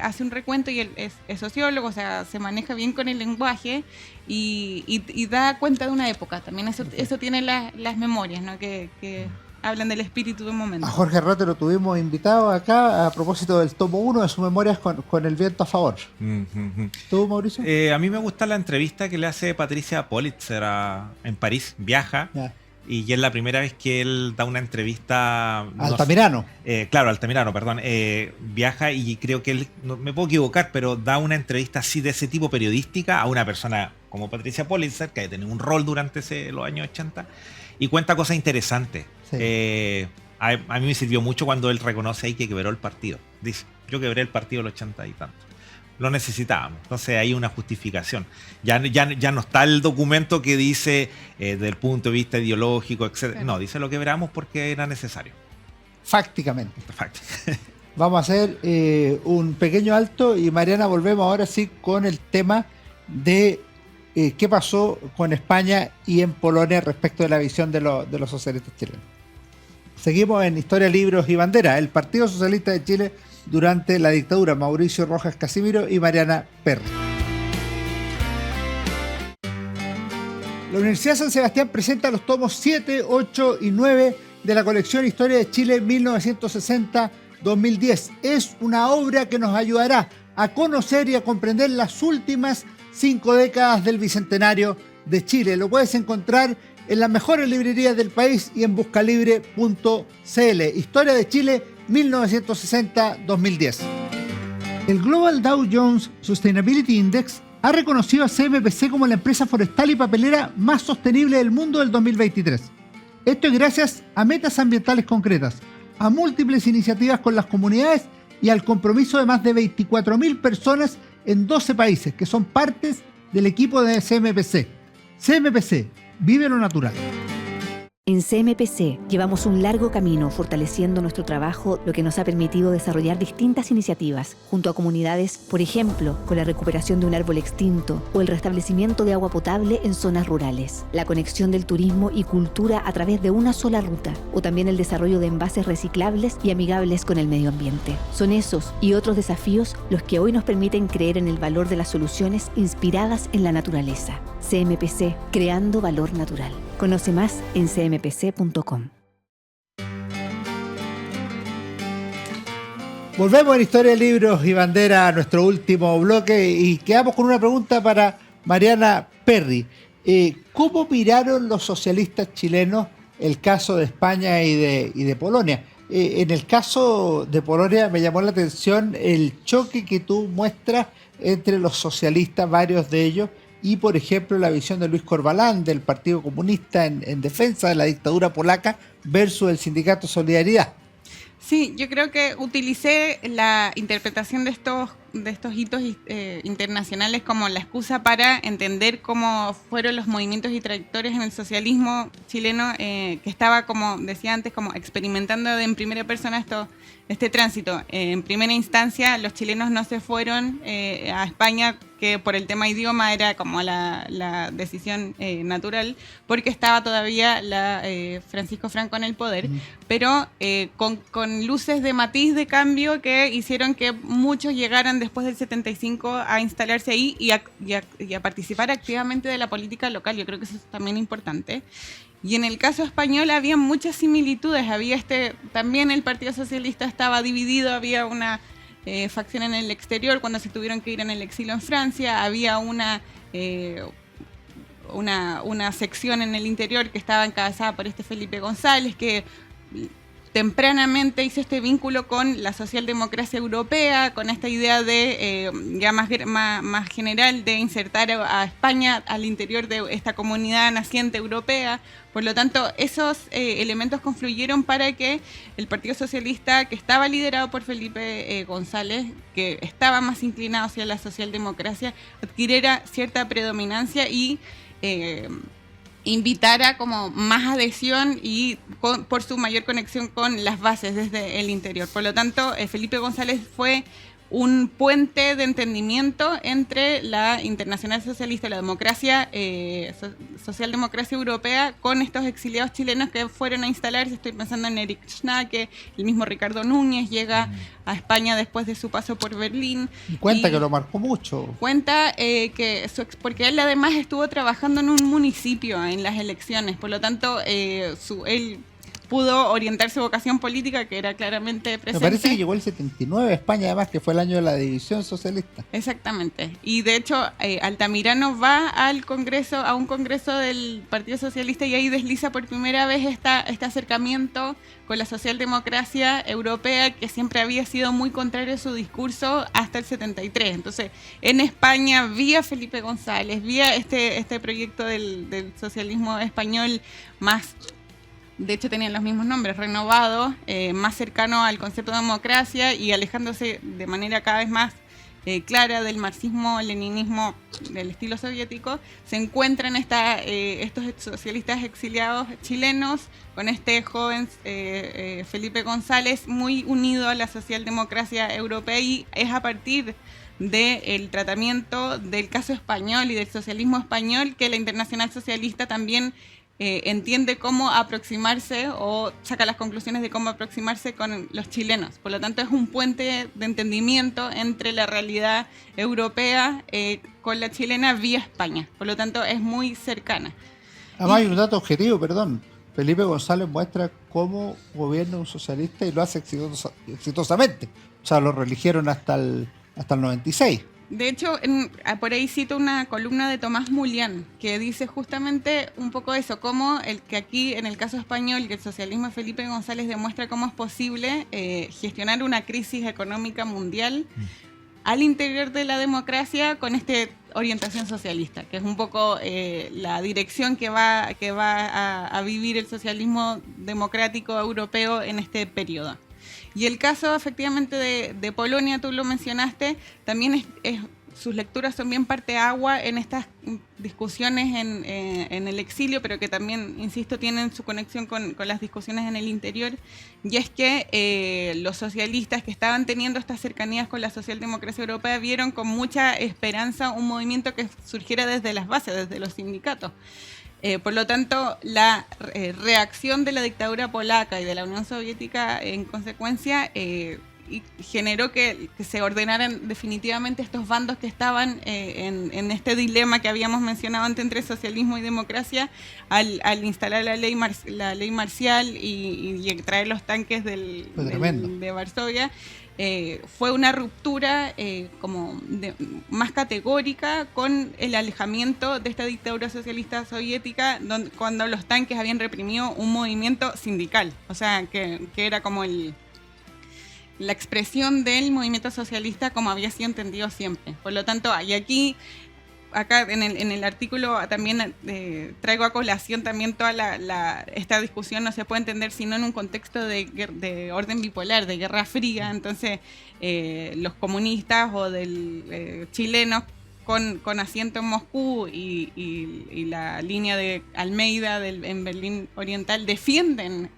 [SPEAKER 2] hace un recuento y él es sociólogo, o sea, se maneja bien con el lenguaje y da cuenta de una época. También eso tiene las memorias, ¿no? Que hablan del espíritu de un momento.
[SPEAKER 1] A Jorge Arrate lo tuvimos invitado acá a propósito del tomo 1 de sus memorias con el viento a favor. ¿Tú, Mauricio?
[SPEAKER 3] A mí me gusta la entrevista que le hace Patricia Politzer en París. Viaja. Y es la primera vez que él da una entrevista...
[SPEAKER 1] Altamirano.
[SPEAKER 3] Claro, Altamirano, perdón. Viaja y creo que él, no me puedo equivocar, pero da una entrevista así de ese tipo periodística a una persona como Patricia Politzer, que ha tenido un rol durante los años 80, y cuenta cosas interesantes. Sí. A mí me sirvió mucho cuando él reconoce ahí que quebró el partido. Dice, yo quebré el partido el 80 y tanto. Lo necesitábamos. Entonces hay una justificación. Ya no está el documento que dice desde el punto de vista ideológico, etc.
[SPEAKER 2] Claro.
[SPEAKER 3] No, dice lo quebramos porque era necesario.
[SPEAKER 1] Fácticamente.
[SPEAKER 3] Fact.
[SPEAKER 1] Vamos a hacer un pequeño alto y Mariana, volvemos ahora sí con el tema de qué pasó con España y en Polonia respecto de la visión de los socialistas chilenos. Seguimos en Historia, Libros y Bandera. El Partido Socialista de Chile durante la dictadura, Mauricio Rojas Casimiro y Mariana Perry. La Universidad San Sebastián presenta los tomos 7, 8 y 9 de la colección Historia de Chile 1960-2010. Es una obra que nos ayudará a conocer y a comprender las últimas 5 décadas del Bicentenario de Chile. Lo puedes encontrar en las mejores librerías del país y en buscalibre.cl. Historia de Chile 1960-2010. El Global Dow Jones Sustainability Index ha reconocido a CMPC como la empresa forestal y papelera más sostenible del mundo del 2023. Esto es gracias a metas ambientales concretas, a múltiples iniciativas con las comunidades y al compromiso de más de 24.000 personas en 12 países que son partes del equipo de CMPC. CMPC, vive lo natural.
[SPEAKER 4] En CMPC llevamos un largo camino fortaleciendo nuestro trabajo, lo que nos ha permitido desarrollar distintas iniciativas junto a comunidades, por ejemplo, con la recuperación de un árbol extinto o el restablecimiento de agua potable en zonas rurales, la conexión del turismo y cultura a través de una sola ruta, o también el desarrollo de envases reciclables y amigables con el medio ambiente. Son esos y otros desafíos los que hoy nos permiten creer en el valor de las soluciones inspiradas en la naturaleza. CMPC, creando valor natural. Conoce más en cmpc.com.
[SPEAKER 1] Volvemos en Historia, Libros y Bandera a nuestro último bloque y quedamos con una pregunta para Mariana Perry. ¿Cómo miraron los socialistas chilenos el caso de España y de Polonia? En el caso de Polonia me llamó la atención el choque que tú muestras entre los socialistas, varios de ellos, y por ejemplo la visión de Luis Corbalán del Partido Comunista en defensa de la dictadura polaca versus el sindicato Solidaridad.
[SPEAKER 2] Sí, yo creo que utilicé la interpretación de estos hitos internacionales como la excusa para entender cómo fueron los movimientos y trayectorias en el socialismo chileno, que estaba, como decía antes, como experimentando en primera persona este tránsito. En primera instancia, los chilenos no se fueron a España, que por el tema idioma era como la decisión natural, porque estaba todavía Francisco Franco en el poder, pero con luces de matiz de cambio que hicieron que muchos llegaran después del 75 a instalarse ahí y a participar activamente de la política local. Yo creo que eso es también importante. Y en el caso español había muchas similitudes. Había también el Partido Socialista estaba dividido, había una facción en el exterior cuando se tuvieron que ir en el exilio en Francia, había una sección en el interior que estaba encabezada por Felipe González, que tempranamente hizo este vínculo con la socialdemocracia europea, con esta idea de ya más general de insertar a España al interior de esta comunidad naciente europea. Por lo tanto, esos elementos confluyeron para que el Partido Socialista, que estaba liderado por Felipe González, que estaba más inclinado hacia la socialdemocracia, adquiriera cierta predominancia y invitara como más adhesión y por su mayor conexión con las bases desde el interior. Por lo tanto, Felipe González fue un puente de entendimiento entre la Internacional Socialista y la democracia, socialdemocracia europea, con estos exiliados chilenos que fueron a instalarse. Estoy pensando en Erich Schnake, el mismo Ricardo Núñez llega a España después de su paso por Berlín.
[SPEAKER 1] Y cuenta que lo marcó mucho.
[SPEAKER 2] Cuenta porque él además estuvo trabajando en un municipio en las elecciones, por lo tanto él pudo orientar su vocación política, que era claramente presente.
[SPEAKER 1] Me parece que llegó el 79 a España, además, que fue el año de la división socialista.
[SPEAKER 2] Exactamente. Y de hecho, Altamirano va al Congreso, a un congreso del Partido Socialista, y ahí desliza por primera vez este acercamiento con la socialdemocracia europea, que siempre había sido muy contrario a su discurso hasta el 73. Entonces, en España, vía Felipe González, vía este proyecto del socialismo español más de hecho tenían los mismos nombres, renovado, más cercano al concepto de democracia y alejándose de manera cada vez más clara del marxismo-leninismo del estilo soviético, se encuentran estos socialistas exiliados chilenos con este joven Felipe González muy unido a la socialdemocracia europea, y es a partir del tratamiento del caso español y del socialismo español que la Internacional Socialista también entiende cómo aproximarse o saca las conclusiones de cómo aproximarse con los chilenos. Por lo tanto, es un puente de entendimiento entre la realidad europea con la chilena vía España. Por lo tanto, es muy cercana.
[SPEAKER 1] Además, hay un dato objetivo, perdón. Felipe González muestra cómo gobierna un socialista y lo hace exitosamente. O sea, lo reeligieron hasta el 96.
[SPEAKER 2] De hecho, por ahí cito una columna de Tomás Mulián que dice justamente un poco eso, cómo que aquí en el caso español que el socialismo de Felipe González demuestra cómo es posible gestionar una crisis económica mundial al interior de la democracia con esta orientación socialista, que es un poco la dirección que va a vivir el socialismo democrático europeo en este periodo. Y el caso efectivamente de Polonia, tú lo mencionaste, también sus lecturas son bien parteagua en estas discusiones en el exilio, pero que también, insisto, tienen su conexión con las discusiones en el interior. Y es que los socialistas que estaban teniendo estas cercanías con la socialdemocracia europea vieron con mucha esperanza un movimiento que surgiera desde las bases, desde los sindicatos. Por lo tanto, la reacción de la dictadura polaca y de la Unión Soviética, en consecuencia, generó que se ordenaran definitivamente estos bandos que estaban en este dilema que habíamos mencionado antes entre socialismo y democracia, al instalar la ley marcial y traer los tanques de Varsovia. Fue una ruptura más categórica con el alejamiento de esta dictadura socialista soviética, cuando los tanques habían reprimido un movimiento sindical, o sea, que era como la expresión del movimiento socialista como había sido entendido siempre. Por lo tanto, y acá en el artículo también traigo a colación también toda esta discusión no se puede entender sino en un contexto de orden bipolar, de Guerra Fría. Entonces los comunistas o chilenos con asiento en Moscú y la línea de Almeida en Berlín Oriental defienden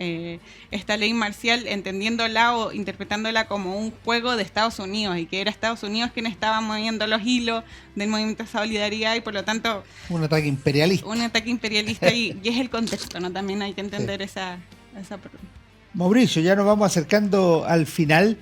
[SPEAKER 2] esta ley marcial, entendiéndola o interpretándola como un juego de Estados Unidos, y que era Estados Unidos quien estaba moviendo los hilos del movimiento de solidaridad, y por lo tanto
[SPEAKER 1] un ataque imperialista.
[SPEAKER 2] Y es el contexto, ¿no? También hay que entender esa.
[SPEAKER 1] Mauricio, ya nos vamos acercando al final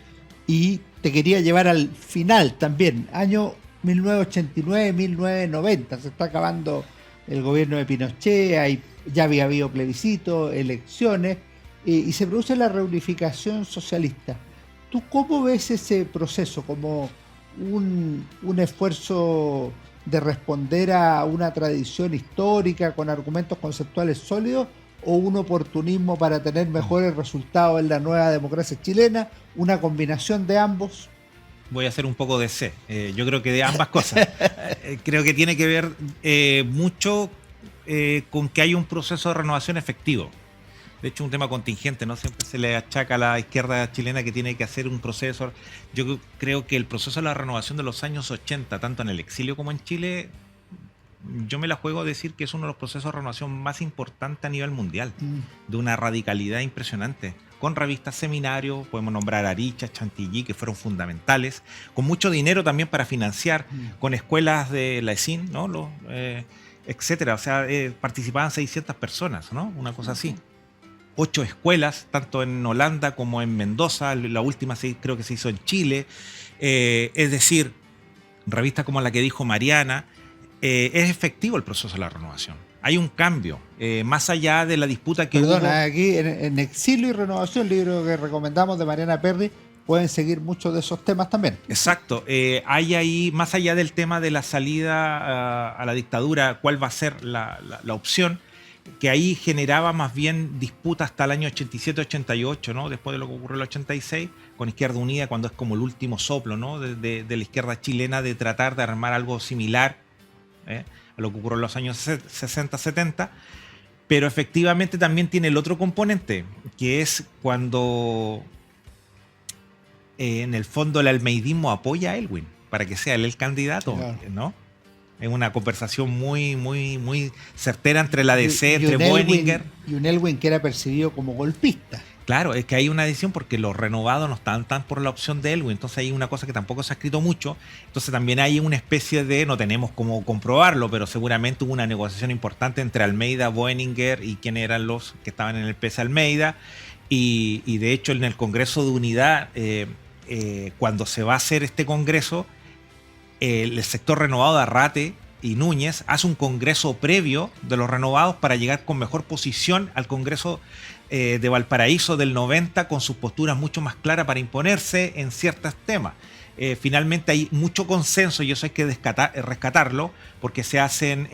[SPEAKER 1] y te quería llevar al final también, año 1989-1990, se está acabando el gobierno de Pinochet, ya había habido plebiscito, elecciones, y se produce la reunificación socialista. ¿Tú cómo ves ese proceso? ¿Como un esfuerzo de responder a una tradición histórica con argumentos conceptuales sólidos, o un oportunismo para tener mejores resultados en la nueva democracia chilena, una combinación de ambos?
[SPEAKER 3] Voy a hacer un poco de C. Yo creo que de ambas cosas. Creo que tiene que ver mucho con que hay un proceso de renovación efectivo. De hecho, un tema contingente, ¿no? Siempre se le achaca a la izquierda chilena que tiene que hacer un proceso. Yo creo que el proceso de la renovación de los años 80, tanto en el exilio como en Chile, yo me la juego a decir que es uno de los procesos de renovación más importantes a nivel mundial, de una radicalidad impresionante. Con revistas, seminarios, podemos nombrar Aricha, Chantilly, que fueron fundamentales, con mucho dinero también para financiar, con escuelas de la ESIN, ¿no? Etcétera. O sea, participaban 600 personas, ¿no? Una cosa así. 8 escuelas, tanto en Holanda como en Mendoza, la última creo que se hizo en Chile. Es decir, revistas como la que dijo Mariana, es efectivo el proceso de la renovación. Hay un cambio, más allá de la disputa que hubo.
[SPEAKER 1] Aquí en Exilio y Renovación, el libro que recomendamos de Mariana Perry, pueden seguir muchos de esos temas también.
[SPEAKER 3] Exacto. Hay ahí, más allá del tema de la salida a la dictadura, cuál va a ser la opción, que ahí generaba más bien disputa hasta el año 87-88, ¿no? Después de lo que ocurrió en el 86, con Izquierda Unida, cuando es como el último soplo, ¿no? de la izquierda chilena de tratar de armar algo similar a lo que ocurrió en los años 60-70. Pero efectivamente también tiene el otro componente, que es cuando en el fondo el almeidismo apoya a Elwin para que sea él el candidato,
[SPEAKER 1] Claro.
[SPEAKER 3] ¿no? Es una conversación muy certera entre la DC,
[SPEAKER 1] Y
[SPEAKER 3] entre
[SPEAKER 1] un Elwin-
[SPEAKER 3] Boehninger.
[SPEAKER 1] Y un Elwin que era percibido como golpista.
[SPEAKER 3] Claro, es que hay una decisión porque los renovados no están tan por la opción de Elwin, entonces hay una cosa que tampoco se ha escrito mucho, entonces también hay una especie de, no tenemos cómo comprobarlo, pero seguramente hubo una negociación importante entre Almeida, Boehninger y quién eran los que estaban en el PS Almeida, y de hecho en el Congreso de Unidad, cuando se va a hacer este Congreso, el sector renovado de Arrate y Núñez hace un congreso previo de los renovados para llegar con mejor posición al Congreso de Valparaíso del 90 con sus posturas mucho más claras para imponerse en ciertos temas. Finalmente hay mucho consenso y eso hay que rescatarlo porque se hacen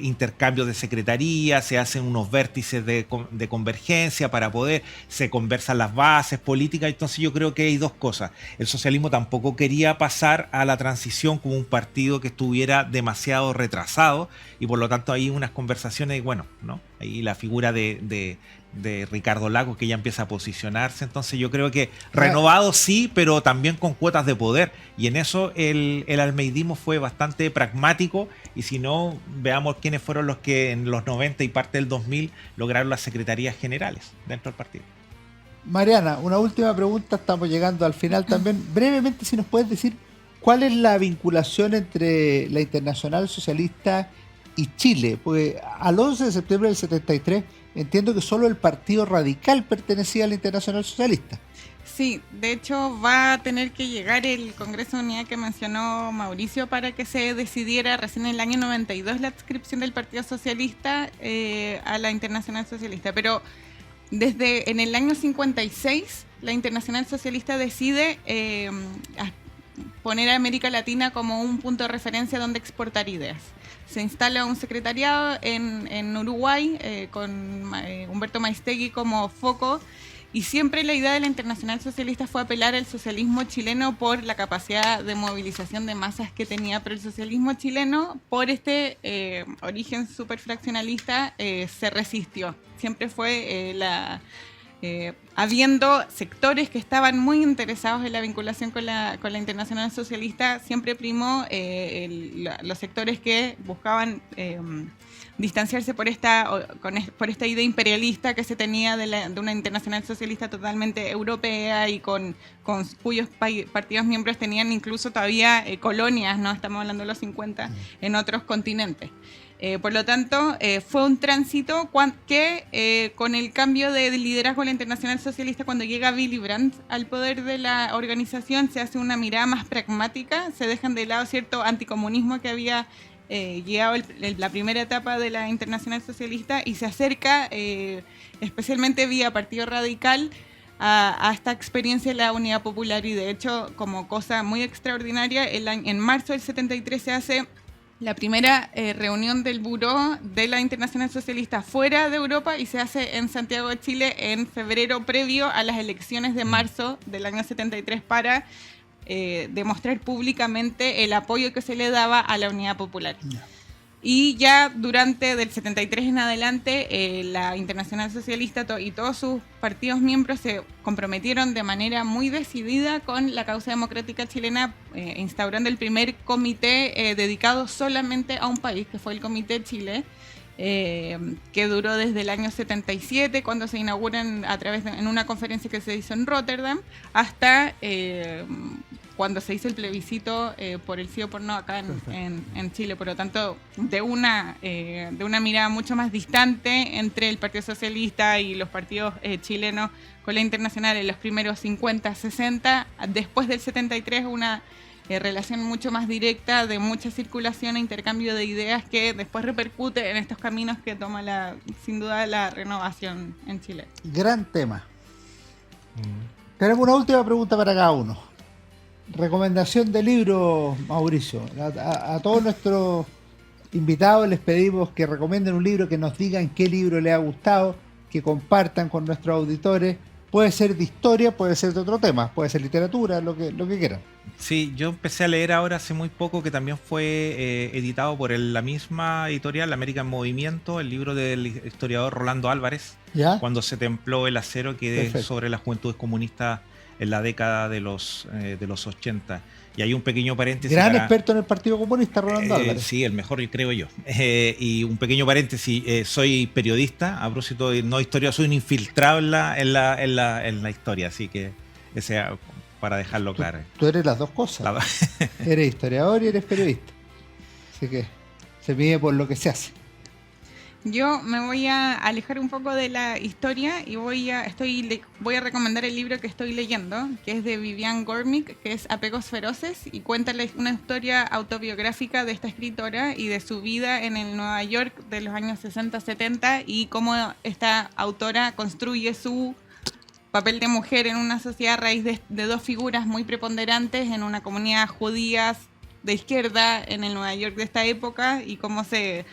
[SPEAKER 3] intercambios de secretaría, se hacen unos vértices de convergencia para poder, se conversan las bases políticas, entonces yo creo que hay dos cosas. El socialismo tampoco quería pasar a la transición como un partido que estuviera demasiado retrasado y por lo tanto hay unas conversaciones, bueno, ¿no? Ahí la figura de Ricardo Lagos que ya empieza a posicionarse, entonces yo creo que renovado sí, pero también con cuotas de poder y en eso el almeidismo fue bastante pragmático y si no, veamos quiénes fueron los que en los 90 y parte del 2000 lograron las secretarías generales dentro del partido.
[SPEAKER 1] Mariana, una última pregunta, estamos llegando al final también. Brevemente, si nos puedes decir cuál es la vinculación entre la Internacional Socialista y Chile, porque al 11 de septiembre del 73 entiendo que solo el Partido Radical pertenecía a la Internacional Socialista.
[SPEAKER 2] Sí, de hecho va a tener que llegar el Congreso de Unidad que mencionó Mauricio para que se decidiera recién en el año 92 la adscripción del Partido Socialista a la Internacional Socialista, pero desde en el año 56 la Internacional Socialista decide poner a América Latina como un punto de referencia donde exportar ideas. Se instala un secretariado en Uruguay con Humberto Maistegui como foco y siempre la idea de la Internacional Socialista fue apelar al socialismo chileno por la capacidad de movilización de masas que tenía, pero el socialismo chileno por este origen superfraccionalista se resistió. Siempre fue habiendo sectores que estaban muy interesados en la vinculación con la Internacional Socialista, siempre primó los sectores que buscaban distanciarse por esta idea imperialista que se tenía de una Internacional Socialista totalmente europea y con cuyos partidos miembros tenían incluso todavía colonias, ¿no? Estamos hablando de los 50, en otros continentes. Por lo tanto, fue un tránsito que con el cambio de liderazgo de la Internacional Socialista, cuando llega Willy Brandt al poder de la organización, se hace una mirada más pragmática, se dejan de lado cierto anticomunismo que había llegado la primera etapa de la Internacional Socialista y se acerca, especialmente vía Partido Radical, a esta experiencia de la Unidad Popular y de hecho, como cosa muy extraordinaria, en marzo del 73 se hace la primera reunión del Buró de la Internacional Socialista fuera de Europa y se hace en Santiago de Chile en febrero previo a las elecciones de marzo del año 73 para demostrar públicamente el apoyo que se le daba a la Unidad Popular. Y ya durante del 73 en adelante la Internacional Socialista y todos sus partidos miembros se comprometieron de manera muy decidida con la causa democrática chilena, instaurando el primer comité dedicado solamente a un país, que fue el Comité Chile, que duró desde el año 77, cuando se inauguran en una conferencia que se hizo en Rotterdam, hasta cuando se hizo el plebiscito por el sí o por no acá en Chile. Por lo tanto, de una mirada mucho más distante entre el Partido Socialista y los partidos chilenos con la Internacional en los primeros 50, 60, después del 73 una relación mucho más directa, de mucha circulación e intercambio de ideas que después repercute en estos caminos que toma sin duda la renovación en Chile.
[SPEAKER 1] Gran tema. Tenemos una última pregunta para cada uno. Recomendación de libro, Mauricio. A todos nuestros invitados les pedimos que recomienden un libro, que nos digan qué libro les ha gustado, que compartan con nuestros auditores puede ser de historia, puede ser de otro tema, puede ser literatura, lo que quieran.
[SPEAKER 3] Sí, yo empecé a leer ahora hace muy poco, que también fue editado por la misma editorial, América en Movimiento, el libro del historiador Rolando Álvarez,
[SPEAKER 1] ¿Ya?
[SPEAKER 3] Cuando se templó el acero, que es
[SPEAKER 1] Perfecto.
[SPEAKER 3] sobre las juventudes comunistas en la década de los 80. Y hay un pequeño paréntesis.
[SPEAKER 1] Gran experto en el Partido Comunista, Rolando Álvarez.
[SPEAKER 3] Sí, el mejor, creo yo. Y un pequeño paréntesis, soy periodista, a propósito de no historia, soy un infiltrado en la historia, así que ese, para dejarlo claro.
[SPEAKER 1] Tú eres las dos cosas. Eres historiador y eres periodista. Así que se mide por lo que se hace.
[SPEAKER 2] Yo me voy a alejar un poco de la historia y voy a recomendar el libro que estoy leyendo, que es de Vivian Gornick, que es Apegos Feroces, y cuenta una historia autobiográfica de esta escritora y de su vida en el Nueva York de los años 60-70 y cómo esta autora construye su papel de mujer en una sociedad a raíz de dos figuras muy preponderantes en una comunidad judía de izquierda en el Nueva York de esta época, y cómo se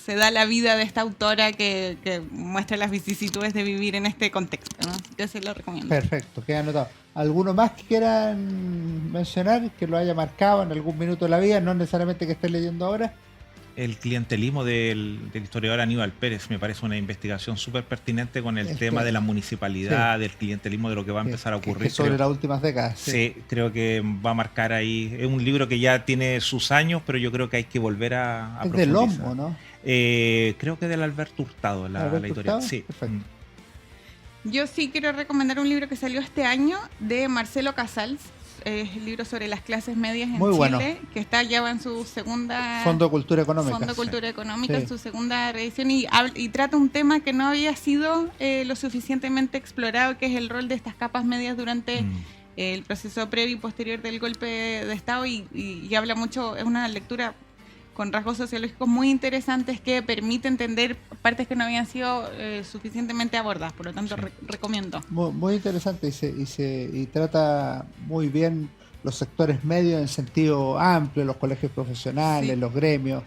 [SPEAKER 2] da la vida de esta autora que muestra las vicisitudes de vivir en este contexto, ¿no? Yo se lo recomiendo.
[SPEAKER 1] Perfecto, queda anotado. ¿Alguno más que quieran mencionar, que lo haya marcado en algún minuto de la vida, no necesariamente que esté leyendo ahora?
[SPEAKER 3] El clientelismo del historiador Aníbal Pérez me parece una investigación súper pertinente con el tema de la municipalidad, del clientelismo, de lo que va a empezar a ocurrir.
[SPEAKER 1] Sobre las últimas décadas.
[SPEAKER 3] Sí, creo que va a marcar ahí. Es un libro que ya tiene sus años, pero yo creo que hay que volver a
[SPEAKER 1] es
[SPEAKER 3] profundizar.
[SPEAKER 1] del Lombo, ¿no?
[SPEAKER 3] Creo que del Alberto Hurtado, la editorial.
[SPEAKER 1] Hurtado?
[SPEAKER 3] Sí.
[SPEAKER 1] Perfecto.
[SPEAKER 2] Yo sí quiero recomendar un libro que salió este año de Marcelo Casals. Es el libro sobre las clases medias en
[SPEAKER 1] Muy
[SPEAKER 2] Chile,
[SPEAKER 1] bueno.
[SPEAKER 2] que está ya en su segunda...
[SPEAKER 1] Fondo de Cultura Económica.
[SPEAKER 2] Fondo de Cultura Económica,
[SPEAKER 1] Sí.
[SPEAKER 2] en su segunda reedición, y trata un tema que no había sido lo suficientemente explorado, que es el rol de estas capas medias durante el proceso previo y posterior del golpe de Estado, y habla mucho, es una lectura con rasgos sociológicos muy interesantes que permite entender partes que no habían sido suficientemente abordadas. Por lo tanto, recomiendo.
[SPEAKER 1] Muy interesante y trata muy bien los sectores medios en sentido amplio, los colegios profesionales,
[SPEAKER 2] Sí.
[SPEAKER 1] los gremios.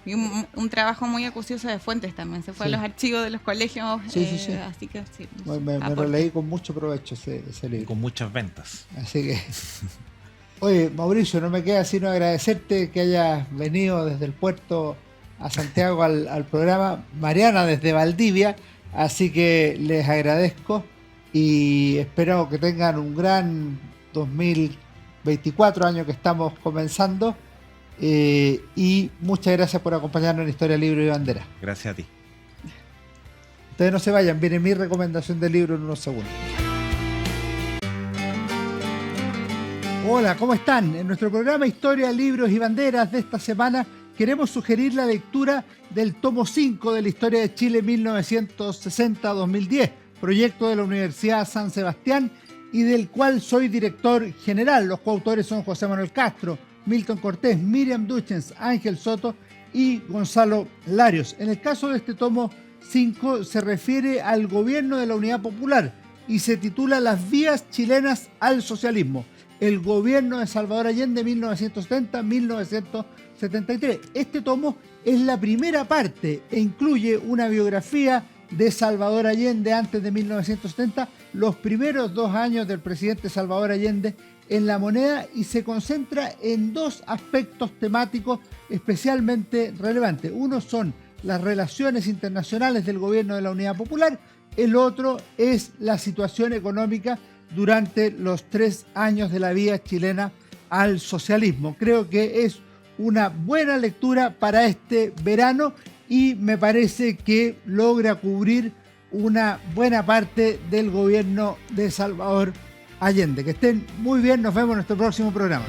[SPEAKER 2] Y un trabajo muy acucioso de fuentes también. Se fue
[SPEAKER 1] Sí.
[SPEAKER 2] a los archivos de los colegios.
[SPEAKER 1] Sí.
[SPEAKER 2] Así que sí.
[SPEAKER 1] Me lo leí con mucho provecho ese
[SPEAKER 3] Y
[SPEAKER 1] libro.
[SPEAKER 3] con muchas ventas.
[SPEAKER 1] Así que... Oye, Mauricio, no me queda sino agradecerte que hayas venido desde el puerto a Santiago al programa. Mariana desde Valdivia, así que les agradezco y espero que tengan un gran 2024, año que estamos comenzando, y muchas gracias por acompañarnos en Historia, Libro y Bandera.
[SPEAKER 3] Gracias a ti.
[SPEAKER 1] Ustedes no se vayan, viene mi recomendación del libro en unos segundos. Hola, ¿cómo están? En nuestro programa Historia, Libros y Banderas de esta semana queremos sugerir la lectura del tomo 5 de la Historia de Chile 1960-2010, proyecto de la Universidad San Sebastián y del cual soy director general. Los coautores son José Manuel Castro, Milton Cortés, Miriam Duchens, Ángel Soto y Gonzalo Larios. En el caso de este tomo 5 se refiere al gobierno de la Unidad Popular y se titula Las vías chilenas al socialismo. El gobierno de Salvador Allende 1970-1973. Este tomo es la primera parte e incluye una biografía de Salvador Allende antes de 1970, los primeros 2 años del presidente Salvador Allende en La Moneda, y se concentra en 2 aspectos temáticos especialmente relevantes. Uno son las relaciones internacionales del gobierno de la Unidad Popular, el otro es la situación económica durante los 3 años de la vía chilena al socialismo. Creo que es una buena lectura para este verano y me parece que logra cubrir una buena parte del gobierno de Salvador Allende. Que estén muy bien, nos vemos en nuestro próximo programa.